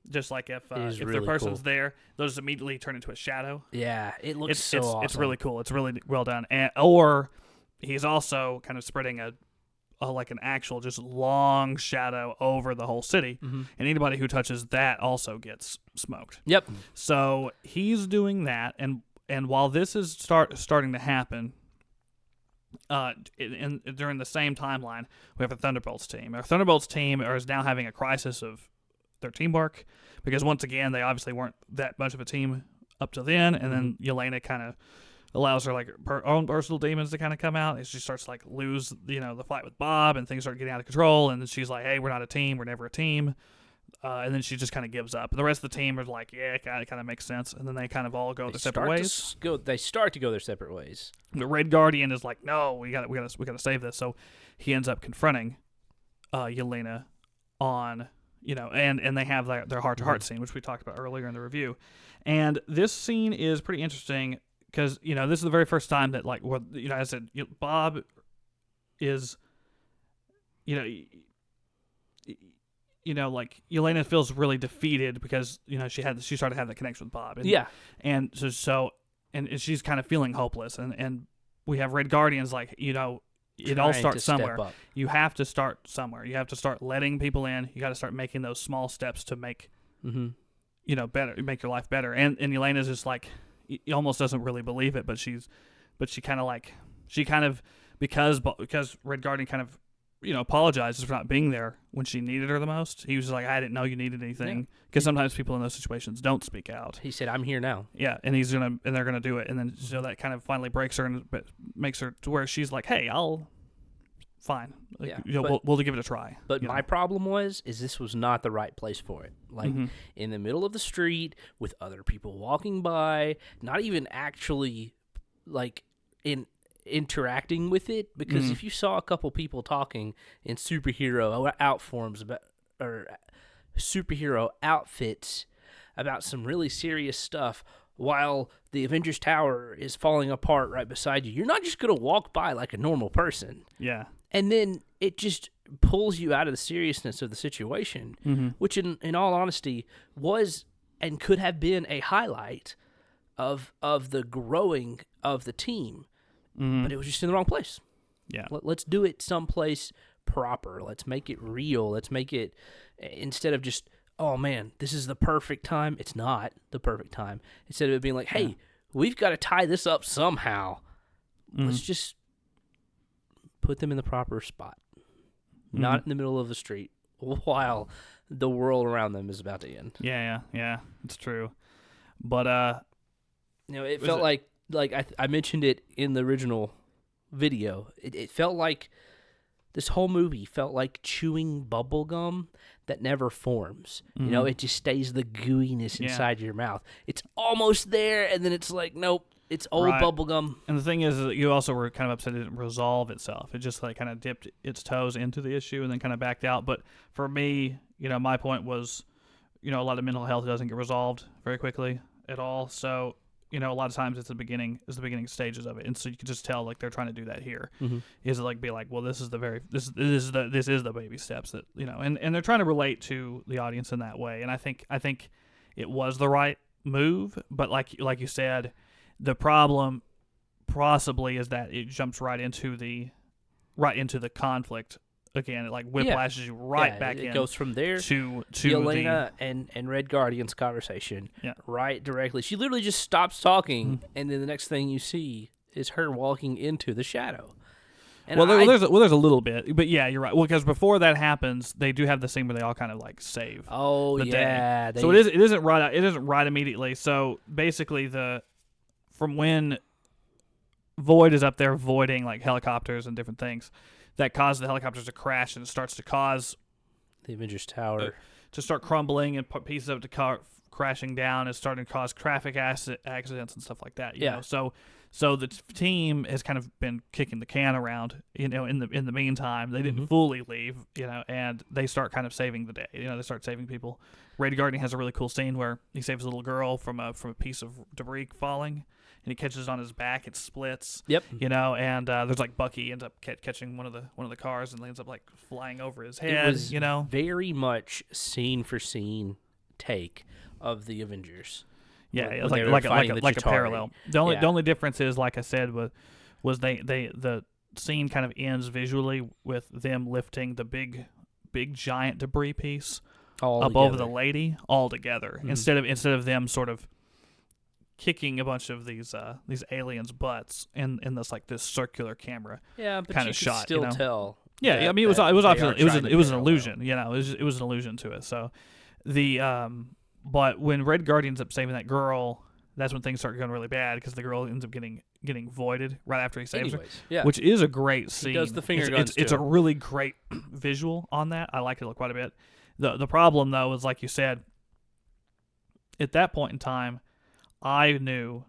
just like if really the person's cool. there, they'll just immediately turn into a shadow. Yeah, it looks awesome. It's really cool. It's really well done. Or he's also kind of spreading like an actual just long shadow over the whole city, and anybody who touches that also gets smoked. Yep. So he's doing that, and while this is starting to happen, during the same timeline, we have a Thunderbolts team. Our Thunderbolts team is now having a crisis of their teamwork, because once again they obviously weren't that much of a team up to then, and then Yelena kind of allows her like her own personal demons to kind of come out, and she starts to like lose the fight with Bob, and things start getting out of control, and then she's like, hey, we're not a team, we're never a team. And then she just kind of gives up. And the rest of the team are like, yeah, it kind of makes sense. And then they kind of all go their separate ways. They start to go their separate ways. The Red Guardian is like, no, we got to save this. So he ends up confronting Yelena on, and they have their heart-to-heart scene, which we talked about earlier in the review. And this scene is pretty interesting because, this is the very first time that, like, I said, Bob is, like Yelena feels really defeated because she started to have that connection with Bob, and and she's kind of feeling hopeless, and we have Red Guardians like it all starts somewhere. You have to start somewhere. You have to start letting people in. You got to start making those small steps to make better, make your life better. And Yelena's just like he almost doesn't really believe it, but she kind of because Red Guardian kind of apologizes for not being there when she needed her the most. He was just like, I didn't know you needed anything. Because sometimes people in those situations don't speak out. He said, I'm here now. Yeah, and they're gonna do it. And then so that kind of finally breaks her and makes her to where she's like, hey, fine. We'll give it a try. But my problem is this was not the right place for it. Like in the middle of the street with other people walking by, not even actually like interacting with it, because if you saw a couple people talking in superhero superhero outfits about some really serious stuff while the Avengers Tower is falling apart right beside you, you're not just going to walk by like a normal person. Yeah. And then it just pulls you out of the seriousness of the situation, which in all honesty was and could have been a highlight of the growing of the team. But it was just in the wrong place. Yeah. Let's do it someplace proper. Let's make it real. Let's make it, instead of just, oh man, this is the perfect time. It's not the perfect time. Instead of it being like, hey, we've got to tie this up somehow. Let's just put them in the proper spot. Not in the middle of the street while the world around them is about to end. Yeah. It's true. But, it felt like I mentioned it in the original video. It felt like this whole movie felt like chewing bubble gum that never forms. It just stays the gooiness inside your mouth. It's almost there, and then it's like, nope, it's old bubble gum. And the thing is that you also were kind of upset it didn't resolve itself. It just like kind of dipped its toes into the issue and then kind of backed out. But for me, my point was, a lot of mental health doesn't get resolved very quickly at all. So a lot of times it's the beginning stages of it, and so you can just tell like they're trying to do that here. Is like be like, well, this is the baby steps that and they're trying to relate to the audience in that way, and I think it was the right move, but like you said, the problem possibly is that it jumps right into the conflict. Again, it like whiplashes you back in. It goes from there to Yelena and Red Guardian's conversation right directly. She literally just stops talking, and then the next thing you see is her walking into the shadow. And there's a little bit, but yeah, you're right. Well, because before that happens, they do have the scene where they all kind of like save. Oh, the yeah. day. So it isn't right immediately. So basically, from when Void is up there voiding like helicopters and different things, that causes the helicopters to crash, and it starts to cause the Avengers Tower to start crumbling and pieces of it crashing down. It's starting to cause traffic accidents and stuff like that. You know? So the team has kind of been kicking the can around. In the meantime, they didn't fully leave. And they start kind of saving the day. They start saving people. Red Guardian has a really cool scene where he saves a little girl from a piece of debris falling. And he catches it on his back. It splits. Yep. And there's like Bucky ends up catching one of the cars and ends up like flying over his head. It was very much scene for scene take of the Avengers. Yeah, it was like a parallel. The only difference is, like I said, was the scene kind of ends visually with them lifting the big giant debris piece up over the lady all together instead of them sort of kicking a bunch of these aliens' butts in this circular camera kind of shot. Still tell. Yeah, I mean it was obviously it was an illusion. It was an illusion to it. So but when Red Guardian's up saving that girl, that's when things start going really bad because the girl ends up getting voided right after he saves her, yeah. which is a great scene. He does the finger guns It's a really great visual on that. I like it quite a bit. The problem though is, like you said, at that point in time, I knew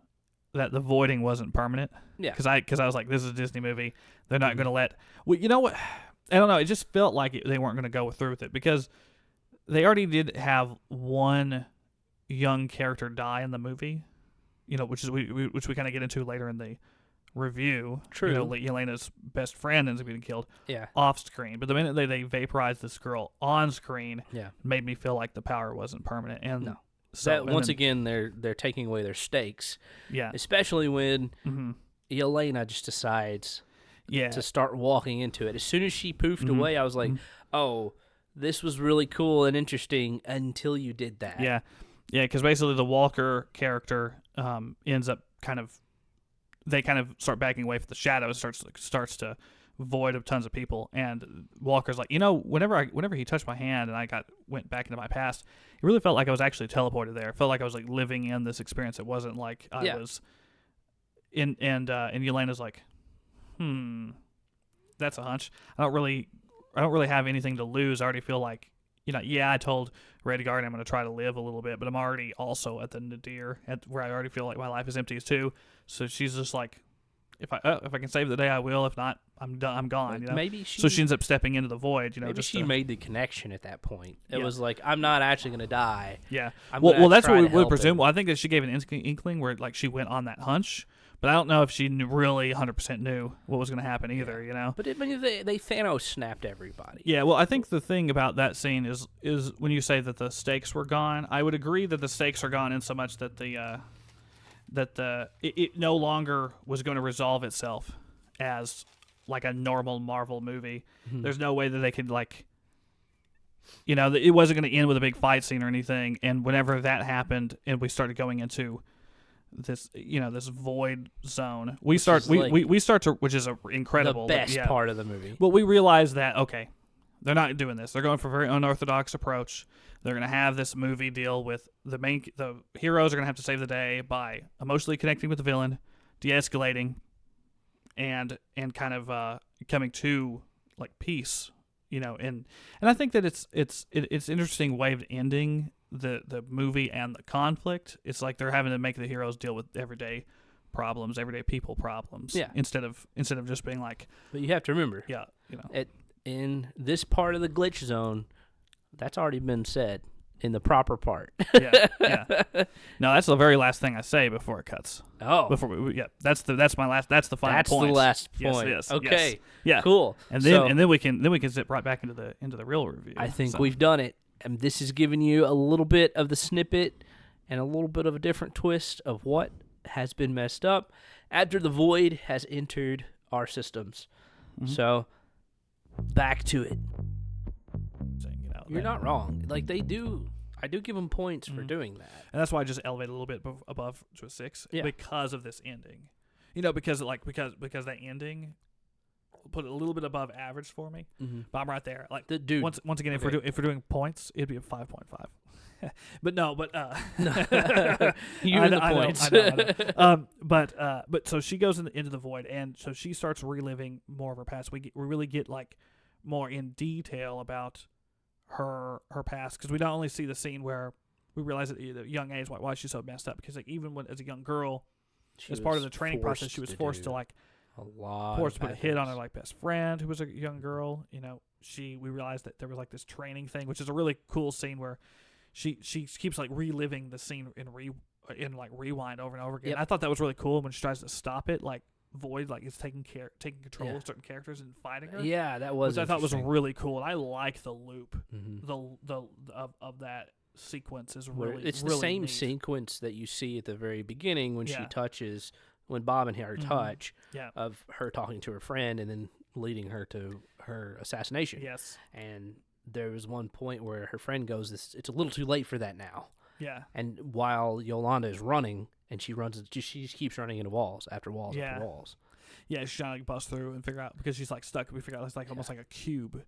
that the voiding wasn't permanent. Yeah. Because I was like, this is a Disney movie. They're not going to let. Well, you know what? I don't know. It just felt like they weren't going to go through with it because they already did have one young character die in the movie. Which we kind of get into later in the review. True. Yelena's best friend ends up getting killed. Yeah. Off screen, but the minute they vaporized this girl on screen, yeah, made me feel like the power wasn't permanent. And no. So once again, they're taking away their stakes. Yeah. Especially when Yelena just decides to start walking into it. As soon as she poofed away, I was like, oh, this was really cool and interesting until you did that. Yeah. Yeah, because basically the Walker character ends up they start backing away from the shadows, starts to void of tons of people, and Walker's like, whenever he touched my hand and I went back into my past, it really felt like I was actually teleported there. It felt like I was like living in this experience. It wasn't like I was in. And Yelena's like, that's a hunch. I don't really have anything to lose. I already feel like, I told Red Guard I'm going to try to live a little bit, but I'm already also at the nadir, where I already feel like my life is empty too. So she's just like, if I can save the day, I will. If not, I'm done. I'm gone. Maybe so she ends up stepping into the void. Maybe she made the connection at that point. It was like, I'm not actually going to die. Yeah. Well, that's what we would presume. Well, I think that she gave an inkling where like she went on that hunch. But I don't know if she really 100% knew what was going to happen either, But they Thanos snapped everybody. Yeah, well, I think the thing about that scene is when you say that the stakes were gone, I would agree that the stakes are gone in so much that it no longer was going to resolve itself as like a normal Marvel movie. Mm-hmm. There's no way that they could it wasn't going to end with a big fight scene or anything. And whenever that happened and we started going into this this void zone, we start to, which is incredible, the best part of the movie. But we realize that they're not doing this. They're going for a very unorthodox approach. They're going to have this movie deal with the heroes are going to have to save the day by emotionally connecting with the villain, de-escalating, and kind of coming to like peace, and I think that it's an interesting way of ending the movie and the conflict. It's like they're having to make the heroes deal with everyday problems, everyday people problems, instead of just being like. But you have to remember, in this part of the glitch zone, that's already been said in the proper part. yeah. No, that's the very last thing I say before it cuts. Oh, that's the final point. That's the last point. Yes. Okay. Yes. Yeah. Cool. And then we can zip right back into the real review. I think we've done it. And this is giving you a little bit of the snippet and a little bit of a different twist of what has been messed up after the void has entered our systems. Mm-hmm. So, back to it. You're not wrong. Like, I do give them points for doing that. And that's why I just elevated a little bit above to a 6 because of this ending. Because that ending put it a little bit above average for me, but I'm right there. Like the dude. Once again, if we're doing points, it'd be a 5.5. But you're the points. I know. But so she goes into the void, and so she starts reliving more of her past. We really get like more in detail about her past, because we don't only see the scene where we realize at a young age why she's so messed up. Because like even when as a young girl, as part of the training process, she was forced to like. Put a hit on her like best friend who was a young girl. We realized that there was like this training thing, which is a really cool scene where she keeps like reliving the scene in rewind over and over again. Yep. I thought that was really cool when she tries to stop it, like Void like is taking control of certain characters and fighting her. Yeah, that was. Which I thought was really cool, and I like the loop. Of that sequence is really. It's really the same neat. Sequence that you see at the very beginning when she touches. When Bob and her touch of her talking to her friend and then leading her to her assassination. Yes. And there was one point where her friend goes, it's a little too late for that now. Yeah. And while Yolanda is running, and she keeps running into walls after walls after walls. Yeah, she's trying to like, bust through and figure out because she's like stuck. We figure out it's like almost like a cube,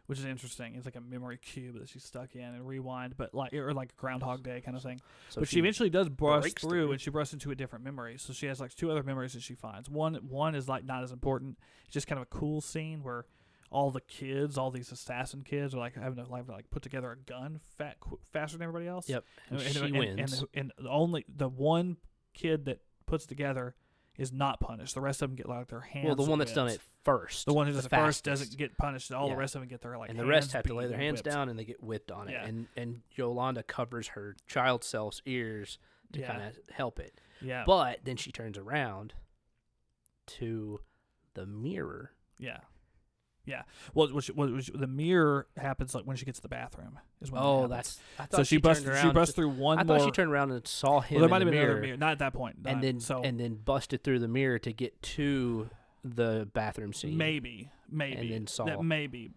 which is interesting. It's like a memory cube that she's stuck in and rewind, but like or like a Groundhog Day kind of thing. So but she eventually does bust through and she busts into a different memory. So she has like 2 other memories that she finds. One is like not as important. It's just kind of a cool scene where all the kids, all these assassin kids, are like having to like put together a gun faster than everybody else. Yep, and she wins. And only the one kid that puts together is not punished. The rest of them get like their hands. Well, the one that's done it first. The one who does it first doesn't get punished. All the rest of them get their like. And the rest have to lay their hands down and they get whipped on it. And Yolanda covers her child self's ears to kind of help it. Yeah. But then she turns around to the mirror. Yeah. Yeah. Well, the mirror happens like when she gets to the bathroom. Is when I thought so she busts through one. I thought she turned around and saw him. Well, there might have been another mirror. Not at that point. And then busted through the mirror to get to the bathroom scene. Maybe. And then saw that.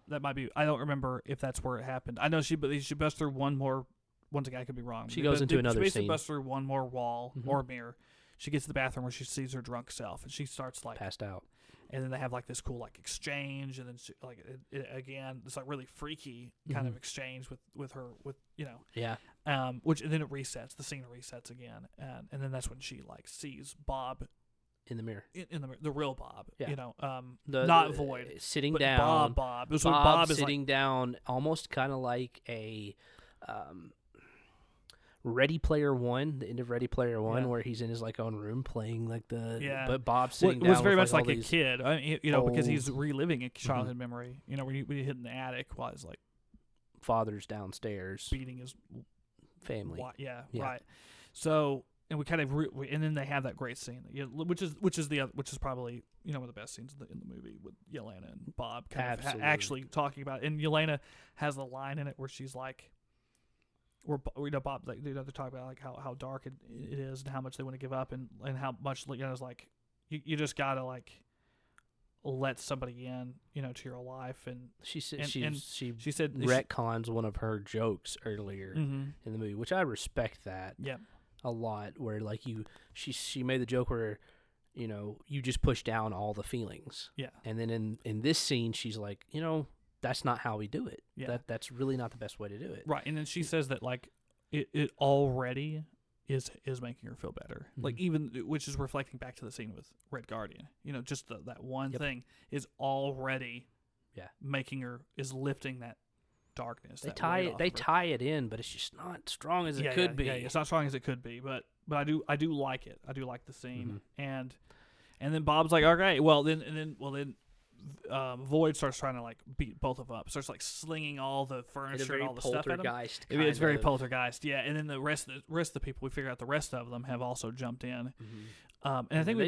That might be. I don't remember if that's where it happened. I know she busts through one more. Once again, I could be wrong. She goes into another scene. She basically busts through one more wall or mirror. She gets to the bathroom where she sees her drunk self, and she starts like passed out. And then they have like this cool like exchange, and then she, like again, it's like really freaky kind of exchange with her which and then it resets. The scene resets again, and then that's when she like sees Bob in the mirror, in the real Bob, not Void sitting but down. Bob. It was Bob is sitting like, down, almost kind of like a. Ready Player One, the end of Ready Player One, where he's in his like own room playing like but Bob's sitting down. It was very with, much like a kid, because he's reliving a childhood memory. When he hid in the attic while his like father's downstairs beating his family. Right. So and we kind of and then they have that great scene, which is probably one of the best scenes in the movie with Yelena and Bob kind of actually talking about it. And Yelena has a line in it where she's like. Bob, like, they're talking about like how dark it is and how much they want to give up and how much it's like you just gotta like let somebody in to your life. And she said she said retcons one of her jokes earlier in the movie, which I respect that a lot. Where like she made the joke where you just push down all the feelings, and then in this scene she's like that's not how we do it. Yeah. That's really not the best way to do it. Right. And then she says that like it already is making her feel better. Like even which is reflecting back to the scene with Red Guardian. Just that one thing is already making her is lifting that darkness. They tie it in, but it's just not strong as it could be. Yeah, it's not strong as it could be, but I do like it. I do like the scene. And then Bob's like, okay, well then Void starts trying to like beat both of them up. Starts like slinging all the furniture and all the stuff at him. It's very poltergeist, yeah. And then the rest of the people, we figure out the rest of them have also jumped in. And I think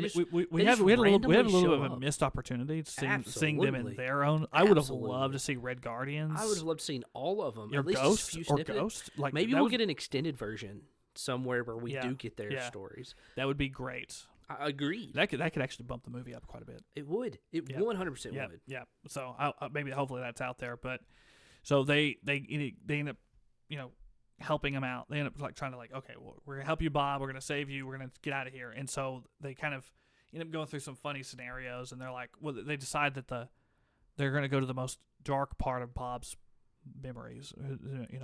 we had a little bit of a missed opportunity to seeing them in their own. I would have loved to see Red Guardians. I would have loved to see all of them. Or Ghost. Like maybe we'll get an extended version somewhere where we do get their stories. That would be great. I agree. That could actually bump the movie up quite a bit. It would. It 100% would. Yeah. So hopefully that's out there. But so they end up helping him out. They end up like trying to like, okay, well, we're gonna help you, Bob. We're gonna save you. We're gonna get out of here. And so they kind of end up going through some funny scenarios. And they're like, well, they decide that they're gonna go to the most dark part of Bob's memories,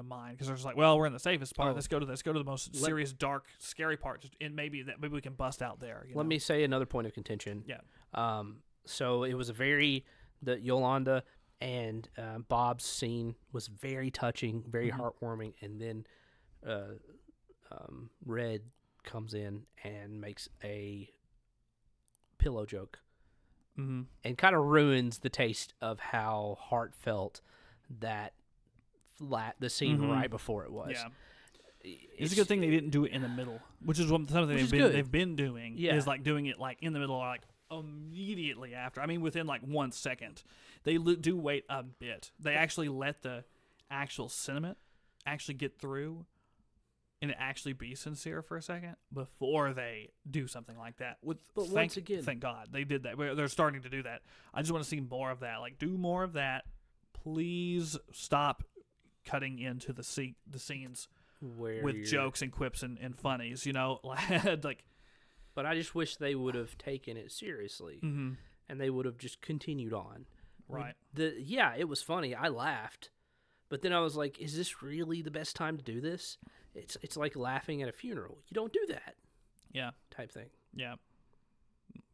mind, because they're just like, well, we're in the safest part. Let's go to the most serious, dark, scary part, and maybe we can bust out there. Let me say another point of contention. Yeah. So it was the Yolanda and Bob's scene was very touching, very heartwarming, and then Red comes in and makes a pillow joke, and kind of ruins the taste of how heartfelt that the scene right before it was. Yeah. It's a good thing they didn't do it in the middle, which is something they've been doing. Yeah. Is like doing it like in the middle or like immediately after. I mean, within like 1 second. They do wait a bit. They actually let the actual sentiment actually get through and actually be sincere for a second before they do something like that. Once again, thank God they did that. They're starting to do that. I just want to see more of that. Like, do more of that. Please stop cutting into the scenes with jokes and quips and funnies, like But I just wish they would have taken it seriously, Mm-hmm. and they would have just continued on. Right. Yeah, it was funny. I laughed, but then I was like, "Is this really the best time to do this?" It's like laughing at a funeral. You don't do that. Yeah. Type thing. Yeah.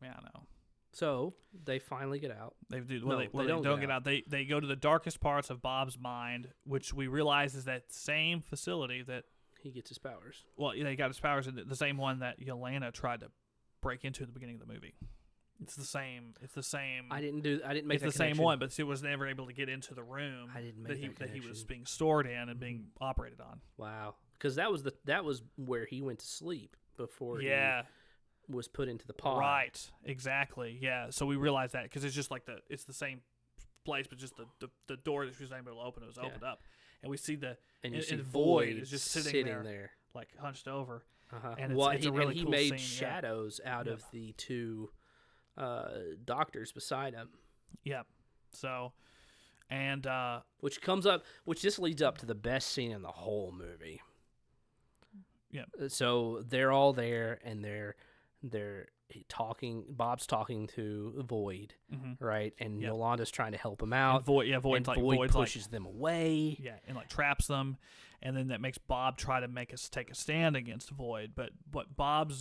Yeah, I know. So they finally get out. They do. No, They they don't don't get get out. They go to the darkest parts of Bob's mind, which we realize is that same facility that. He gets his powers. Well, they got his powers in the same one that Yelena tried to break into at the beginning of the movie. It's the same. I didn't make it's that the same connection. one, but she was never able to get into the room I didn't make that he was being stored in and being operated on. Wow, because that was where he went to sleep before Yeah, he was put into the pod. right. Exactly. Yeah. So we realized that because it's just like it's the same place, but just the door that she was able to open was opened up, and we see and you see Void is just sitting there like hunched over. Uh-huh. And it's a really he cool made scene, shadows out of the two doctors beside him. Yep. So, and Which this leads up to the best scene in the whole movie. Yep. So they're all there, and they're talking. Bob's talking to Void, right? And Yolanda's trying to help him out. And Void pushes them away. Yeah, and like traps them, and then that makes Bob try to take a stand against Void. But what Bob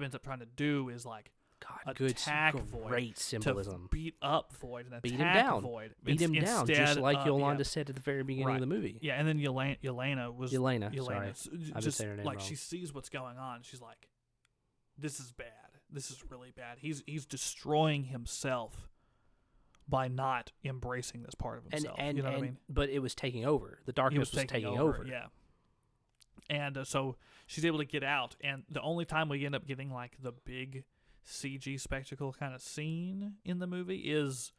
ends up trying to do is like attack Void, great symbolism, to beat up Void and beat attack him down. Void, beat him down, just like Yolanda said at the very beginning of the movie. Yeah, and then Yelena, sorry, I've just been saying her name like wrong. she sees what's going on. She's like, "This is bad. This is really bad. He's destroying himself by not embracing this part of himself." You know what I mean? But it was taking over. The darkness was taking over. Yeah. And so she's able to get out, and the only time we end up getting like the big CG spectacle kind of scene in the movie is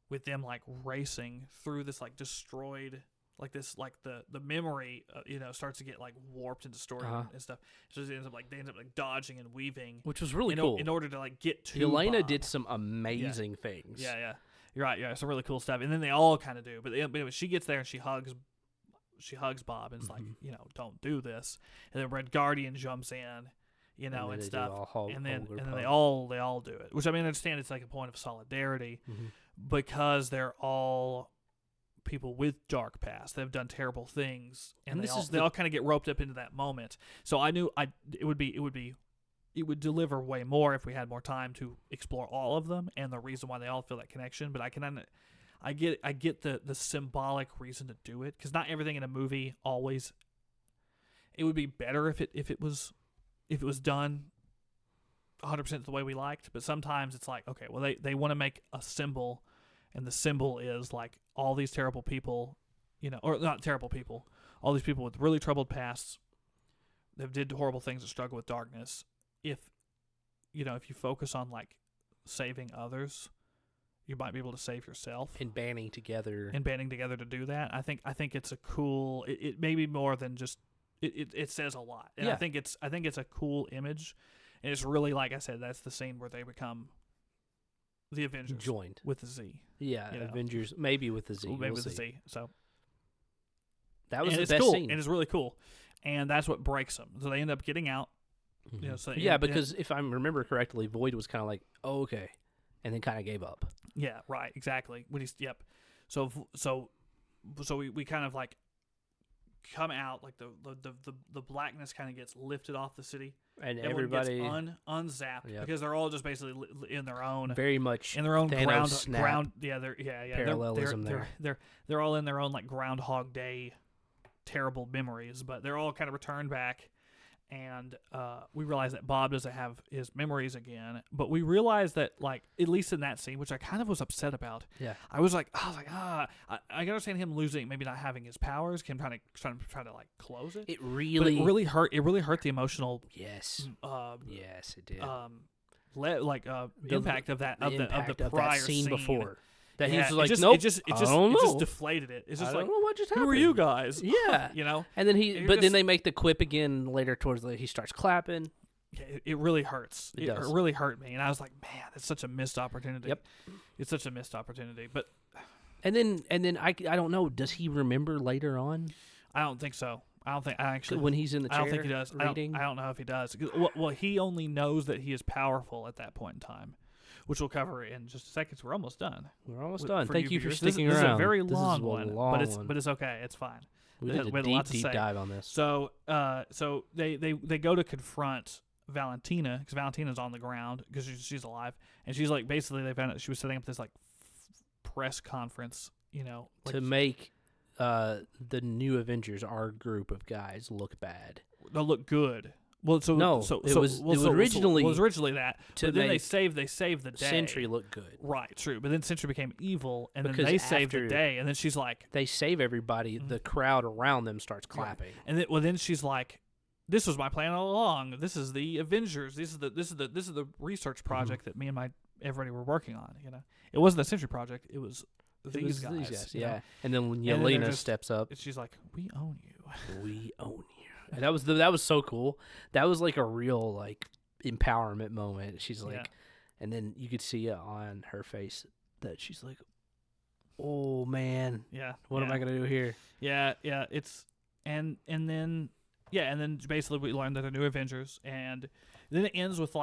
with them like racing through this like destroyed, like this, like the memory starts to get like warped and distorted and stuff. So it ends up like they end up like dodging and weaving, which was really cool in order to like get to Yelena Bob. did some amazing things. Yeah, you're right. Yeah, some really cool stuff, and then they all kind of do. But anyway, she gets there and she hugs Bob and is like, don't do this. And then Red Guardian jumps in, and stuff. And then they all do it. Which I understand it's like a point of solidarity because they're all people with dark past. They've done terrible things, and they all kind of get roped up into that moment. So I knew it would deliver way more if we had more time to explore all of them and the reason why they all feel that connection. But I get the symbolic reason to do it, because not everything in a movie always. It would be better if it was done 100% the way we liked, but sometimes it's like, okay, well they want to make a symbol, and the symbol is like all these terrible people, or not terrible people, all these people with really troubled pasts that did horrible things and struggle with darkness. If you focus on like saving others, you might be able to save yourself. And banding together to do that. I think it's a cool. It may be more than just. It says a lot, and I think it's a cool image, and it's really, like I said, that's the scene where they become the Avengers joined with the Z. Yeah, Avengers maybe with the Z. Maybe with the Z. So that was the best cool, scene, and it's really cool, and that's what breaks them. So they end up getting out. Because if I remember correctly, Void was kind of like, "Oh, okay," and then kind of gave up. Yeah, right, exactly. So we kind of like come out, like the blackness kind of gets lifted off the city, and everybody gets unzapped because they're all just basically in their own, very much in their own Thanos ground. Parallelism they're all in their own like Groundhog Day terrible memories, but they're all kind of returned back. And we realize that Bob doesn't have his memories again, but we realize that, like, at least in that scene, which I kind of was upset about. Yeah, I was like, I can understand him losing, maybe not having his powers, him trying to like close it. It really hurt. It really hurt the emotional. Yes. Yes, it did. Impact of the prior scene before. That he was it like, just, nope, it just deflated it. It's just I like, don't know what just happened. Who are you guys? Yeah, And then then they make the quip again later towards he starts clapping. Yeah, it really hurts. It does. It really hurt me, and I was like, man, it's such a missed opportunity. Yep, it's such a missed opportunity. But and then I don't know. Does he remember later on? I don't think so. I don't think I actually. when he's in the chair. I don't think he does. Reading. I don't know if he does. Well, he only knows that he is powerful at that point in time, which we'll cover in just a second. So we're almost done. We're almost done. Thank you for viewers. sticking This around. is a very This long is a one, long but it's okay. It's fine. We did had a a lot deep to say. dive on this. So they go to confront Valentina because Valentina's on the ground because she's alive, and she's like basically they found out she was setting up this like press conference, to make the new Avengers, our group of guys, look bad. They'll look good. Well, it was originally that, to but then make they save the day. Sentry look good. Right, true. But then Sentry became evil, and Because then they saved the after day, and then she's like, They save everybody. The crowd around them starts clapping. and then she's like, "This was my plan all along. This is the Avengers. This is the research project that me and everybody were working on. It wasn't the Sentry project. It was these guys. Yeah. And then when And then Yelena they're just- steps up, She's like, "We own you." we own you. And that was so cool. That was like a real like empowerment moment. She's like, Yeah. and then you could see it on her face that she's like, "Oh man, Yeah. what am I gonna do here?" Yeah. It's and then basically we learned that they're new Avengers, and then it ends with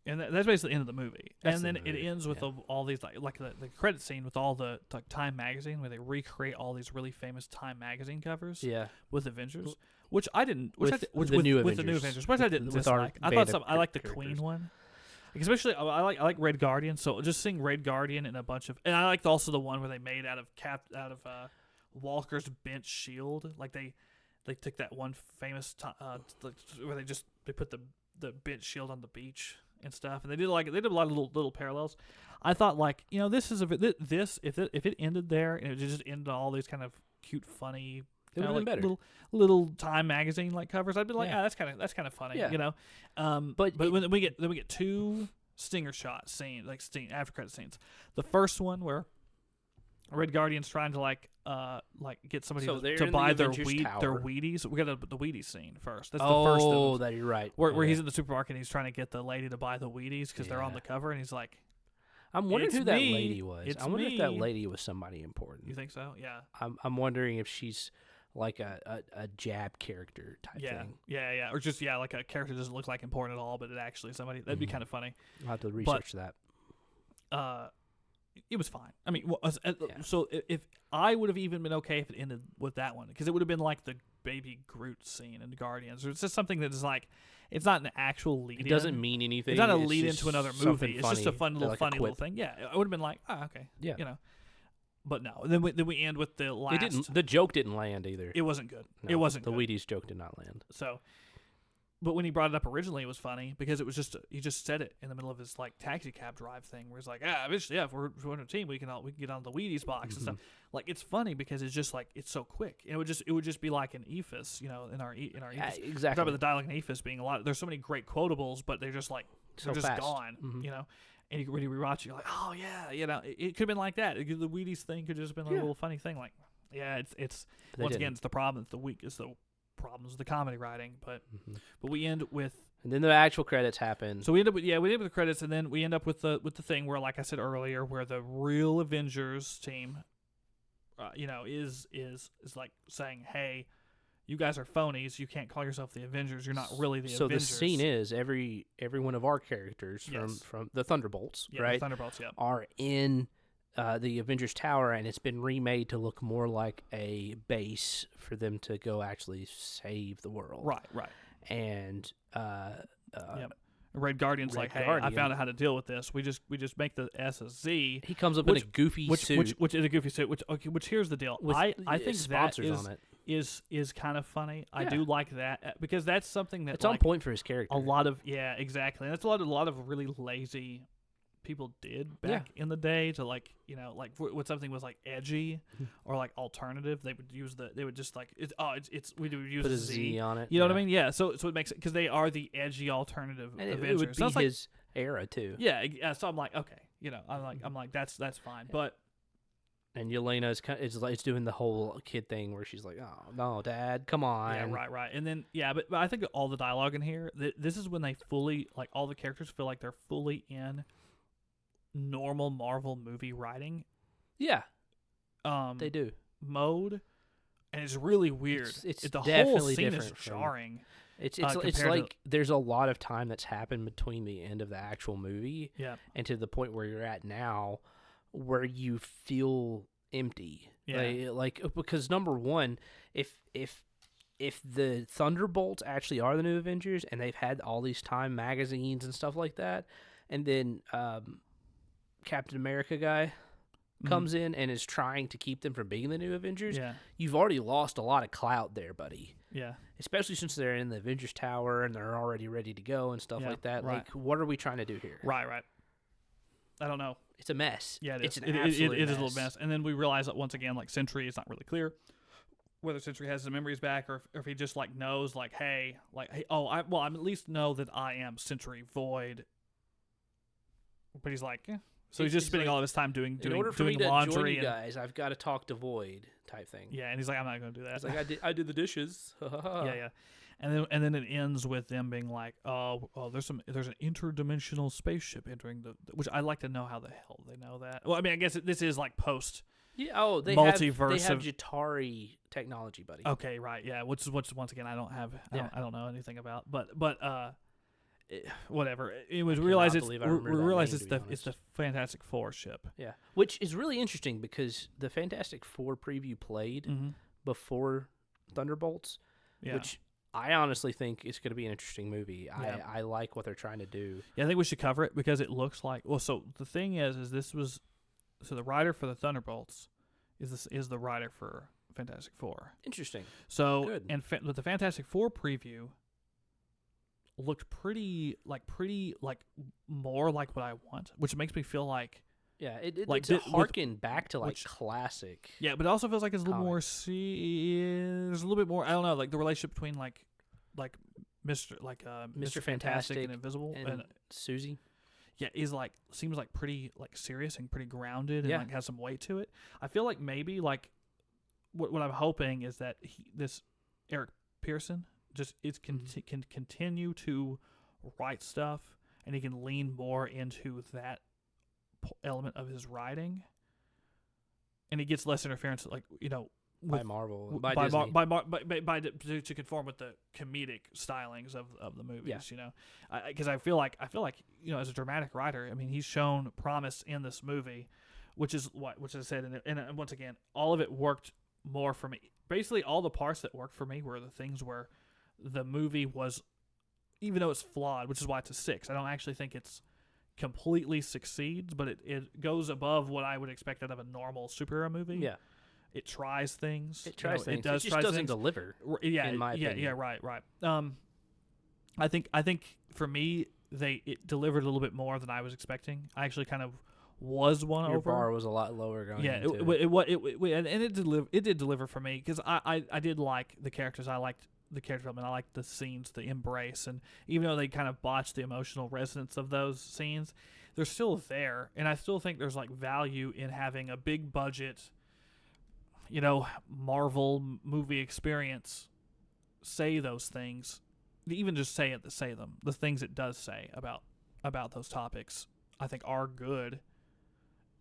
and that's basically the end of the movie. That's and the then movie, it ends with yeah. all these like the credit scene with all the Time magazine where they recreate all these really famous Time magazine covers Yeah, with Avengers, which I didn't, With the new with the new Avengers. Avengers, which I didn't With our dislike. I band thought of I like the characters. Queen one. Like, especially I like Red Guardian, so just seeing Red Guardian and a bunch of, and I liked also the one where they made out of Walker's bench shield. Like they took that one famous where they put the bench shield on the beach and stuff, and they did a lot of little parallels. I thought this is if it ended there and it just ended on all these kind of cute, funny, it would have been better. little Time magazine like covers, I'd be like, Yeah. that's kind of funny, Yeah. But when we get two stinger shot scenes, after credit scenes. The first one where Red Guardian's trying to get somebody they're to in buy the their Avengers Tower. their Wheaties. We got the Wheaties scene first. That's the first of them. that you're right. Where he's in the supermarket and he's trying to get the lady to buy the Wheaties because they're on Yeah. the cover, and he's like, I'm wondering It's who that me. lady was. It's I wonder if that me. lady was somebody important. "You think so?" Yeah. I'm wondering if she's like a jab character type Yeah, thing. yeah, or just like a character doesn't look like important at all, but it actually somebody that'd be kind of funny. I'll have to research that. It was fine. I mean, Yeah. so if I would have even been okay if it ended with that one, because it would have been like the baby Groot scene in Guardians, or it's just something that is like, it's not an actual lead. It doesn't mean anything. It's not a It's lead just into another something movie. It's just a funny, funny like a little quip. thing. Yeah, I would have been like, okay, Yeah. But no. Then we end with the last. It didn't. The joke didn't land either. It wasn't good. No, It wasn't the good. Wheaties joke did not land. So, but when he brought it up originally, it was funny because it was just he just said it in the middle of his like taxi cab drive thing, where he's like, eventually, if we're in a team, we can get on the Wheaties box and stuff. Like, it's funny because it's just like it's so quick. And it would just be like an EFIS, in our EFIS. Exactly. Talk about the dialogue in EFIS being a lot. There's so many great quotables, but they're just like So they're just fast. gone. Mhm. And when you rewatch it, you're like, oh yeah, it could have been like that. The Wheaties thing could have just been a little funny thing. Like, yeah, it's They once again, didn't. it's the problem. It's the problems with the comedy writing. But we end with. And then the actual credits happen. So we end up with the credits, and then we end up with the thing where, like I said earlier, where the real Avengers team, is like saying, "Hey, you guys are phonies. You can't call yourself the Avengers. You're not really the so Avengers." the scene is every one of our characters Yes. from the Thunderbolts, yeah, right, the Thunderbolts, yeah, are in the Avengers Tower, and it's been remade to look more like a base for them to go actually save the world. right. And Yep. Red Guardian's Red like, "Hey, I Guardian. found out how to deal with this. We just make the S a Z." he comes up in a goofy suit Which is a goofy suit. Which here's the deal. with I think that sponsors on it. is kind of funny. I Yeah. do like that because that's something that It's on point for his character. a lot of exactly. And that's a lot of really lazy people did back in the day to when something was like edgy or like alternative, they would use we would use Put a a Z on it. You know what I mean? Yeah. So it makes it because they are the edgy alternative And it Avengers. would So be it's like, his era too. yeah. So I'm like, okay, I'm like that's fine, but. And Yelena is doing the whole kid thing where she's like, "Oh no, Dad, come on." Yeah, right. And then but I think all the dialogue in here, this is when they fully all the characters feel like they're fully in normal Marvel movie writing. Yeah, They they do. mode, and it's really weird. It's the whole definitely scene is different from- jarring. It's compared like there's a lot of time that's happened between the end of the actual movie Yeah, and to the point where you're at now, where you feel empty. Yeah. Like because number one, if the Thunderbolts actually are the new Avengers and they've had all these Time magazines and stuff like that, and then Captain America guy comes in and is trying to keep them from being the new Avengers, Yeah, you've already lost a lot of clout there, buddy. yeah, Especially since they're in the Avengers Tower and they're already ready to go and stuff Yeah, like that. right. Like, what are we trying to do here? right. I don't know. It's a mess. Yeah, it's an it absolute is a little mess. And then we realize that once again, like Sentry is not really clear whether Sentry has his memories back or if he just like knows, like, hey, I at least know that I am Sentry Void. But he's like, so he's just spending like, all of his time doing in order for me to laundry join you and guys, I've got to talk to Void type thing. yeah, and he's like, I'm not going to do that. It's like I did the dishes. yeah. And then it ends with them being like, oh, there's an interdimensional spaceship entering which I'd like to know how the hell they know that. Well, I mean, I guess this is like post. Yeah. Oh, they multiverse have of Jatari technology, buddy. Okay, right, yeah. Which once again I don't have. I don't know anything about. But whatever. It was realized it's it's the Fantastic Four ship. Yeah, which is really interesting because the Fantastic Four preview played before Thunderbolts, which I honestly think it's going to be an interesting movie. Yeah. I like what they're trying to do. Yeah, I think we should cover it because it looks like. Well, so the thing is this was. So the writer for the Thunderbolts is the writer for Fantastic Four. Interesting. So good. But the Fantastic Four preview looked pretty more like what I want, which makes me feel like it's a harken back to classic. Yeah, but it also feels like it's a little more. There's a little bit more. I don't know, like the relationship between like Mr. Fantastic and Invisible and Susie. Yeah, seems like pretty serious and pretty grounded and like has some weight to it. I feel like maybe like what I'm hoping is that this Eric Pearson just can continue to write stuff and he can lean more into that element of his writing, and he gets less interference, like by Marvel, by Disney. To conform with the comedic stylings of the movies, because I feel like as a dramatic writer, I mean, he's shown promise in this movie, which I said, and once again, all of it worked more for me. Basically, all the parts that worked for me were the things where the movie was, even though it's flawed, which is why it's a 6. I don't actually think it's completely succeeds, but it goes above what I would expect out of a normal superhero movie. Yeah. It tries things. It tries things. It just doesn't deliver. Yeah, in my opinion. Yeah, right. I think for me, it delivered a little bit more than I was expecting. I actually kind of was Your over. bar was a lot lower going. Yeah, it did deliver for me because I did like the characters. I liked the character development. I liked the scenes, the embrace, and even though they kind of botched the emotional resonance of those scenes, they're still there, and I still think there's like value in having a big budget, Marvel movie experience say those things, even just say them. The things it does say about those topics, I think are good.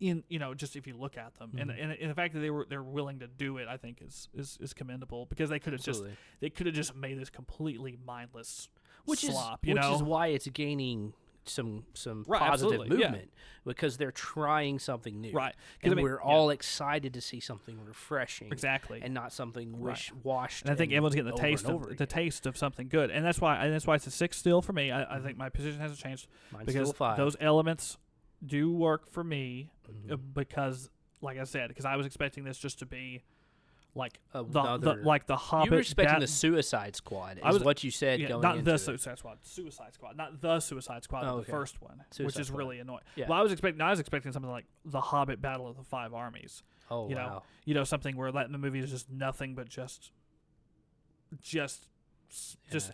In just if you look at them, and the fact that they're willing to do it, I think is commendable, because they could have just made this completely mindless slop. Which is why it's gaining some positive movement, because they're trying something new, right? And we're all excited to see something refreshing, exactly, and not something washed. And I think everyone's getting the taste of something good, and that's why it's a 6 still for me. I think my position hasn't changed. Mine's because still 5. Those elements do work for me, because, like I said, because I was expecting this just to be like the Hobbit. You were expecting the Suicide Squad, what you said. Going not into the Suicide Squad, not the Suicide Squad, but the first one, which is really annoying. Yeah. Well, I was expecting something like the Hobbit Battle of the 5 Armies. Oh, wow. Something where the movie is just nothing but just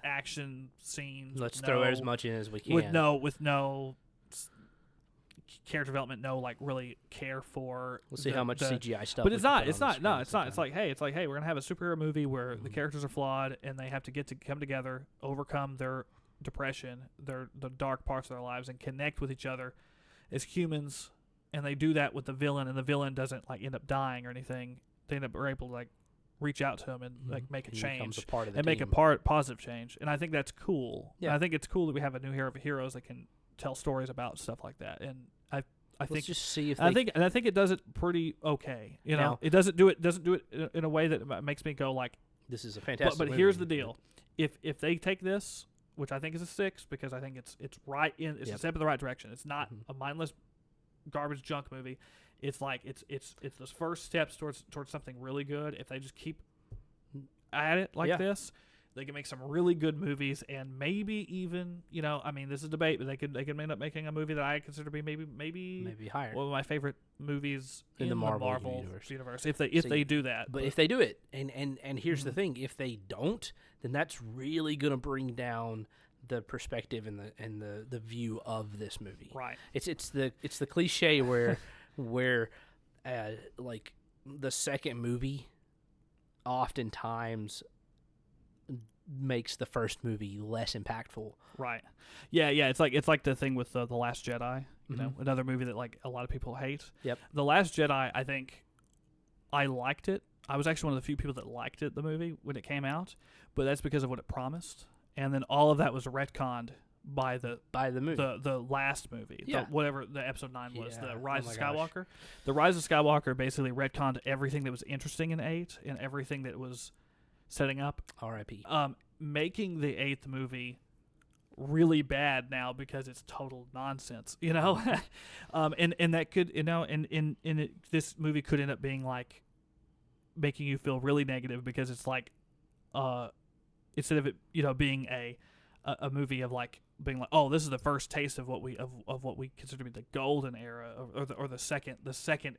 action scenes. Let's throw as much in as we can with no character development, no like really care for. We'll see how much CGI stuff. But it's not. It's like hey, we're gonna have a superhero movie where the characters are flawed and they have to come together, overcome their depression, the dark parts of their lives, and connect with each other as humans. And they do that with the villain, and the villain doesn't like end up dying or anything. They are able to like reach out to him and like make a He becomes change a part of the and make a team. positive change. And I think that's cool. Yeah. And I think it's cool that we have a new hero of heroes that can tell stories about stuff like that. And I Let's think just see if I think it does it pretty okay. You know, Now- it doesn't do it in a way that makes me go like. this is a fantastic. But movie. here's the deal: if they take this, which I think is a 6, because I think it's right in it's a step in the right direction. It's not a mindless garbage junk movie. It's like it's those first steps towards something really good. If they just keep at it like this, they can make some really good movies, and maybe even, you know, I mean, this is debate, but they could end up making a movie that I consider to be maybe higher. one of my favorite movies in the Marvel universe. If they do that, but if they do it, and here's the thing: if they don't, then that's really gonna bring down the perspective and the view of this movie. Right. It's the cliche where like the second movie oftentimes makes the first movie less impactful. Right. Yeah. It's like the thing with the Last Jedi. You know, another movie that like a lot of people hate. Yep. The Last Jedi, I think, I liked it. I was actually one of the few people that liked it, the movie, when it came out, but that's because of what it promised. And then all of that was retconned by the movie, the last movie, whatever the episode 9 was, the Rise of Skywalker. Gosh. The Rise of Skywalker basically retconned everything that was interesting in 8 and everything that was setting up. R.I.P. Making the 8th movie really bad now because it's total nonsense, you know. And that could, you know, and this movie could end up being like making you feel really negative because it's like instead of it, you know, being a movie of like being like, oh, this is the first taste of what we consider to be the golden era or the second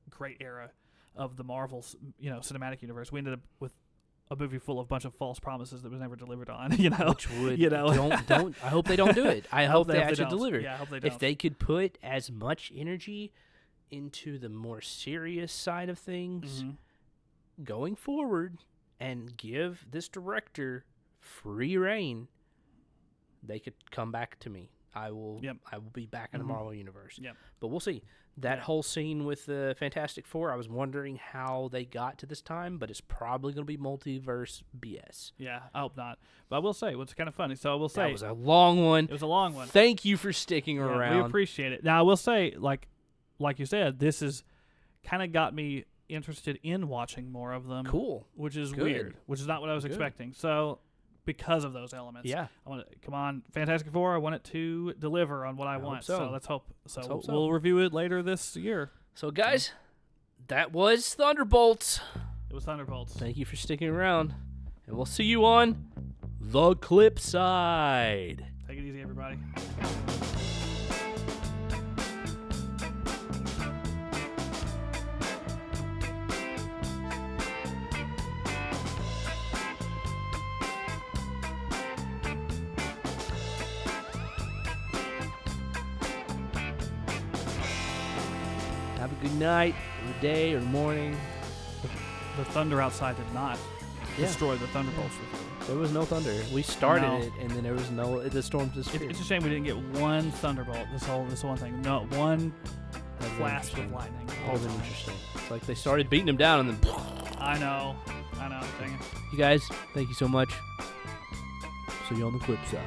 great era of the Marvel's, you know, cinematic universe. We ended up with a movie full of a bunch of false promises that was never delivered on, you know. Which would, you know, don't I hope they don't do it. I hope they actually don't. deliver. Yeah, I hope they don't. If they could put as much energy into the more serious side of things going forward and give this director free reign, they could come back to me. I will be back in the Marvel universe. Yep. But we'll see. That whole scene with the Fantastic Four, I was wondering how they got to this time, but it's probably going to be multiverse BS. Yeah, I hope not. But I will say, what's kind of funny, so I will say... That was a long one. It was a long one. Thank you for sticking around. We appreciate it. Now, I will say, like you said, this has kind of got me interested in watching more of them. Cool. Which is Good. weird, which is not what I was expecting. So... because of those elements. Yeah. I want to, come on, Fantastic Four, I want it to deliver on what I want. so. Let's hope. So Let's hope so. we'll review it later this year. So, guys, that was Thunderbolts. It was Thunderbolts. Thank you for sticking around, and we'll see you on the clip side. Take it easy, everybody. Have a good night, or day, or morning. The thunder outside did not destroy the Thunderbolts. There was no thunder. We started No. it, and then there was no. The storm disappeared. It's a shame we didn't get one Thunderbolt. This one thing. No, one That'd been flash of interesting. lightning. That would have been interesting. It's like they started beating him down, and then. I know. Dang it. You guys, thank you so much. See you on the clip side.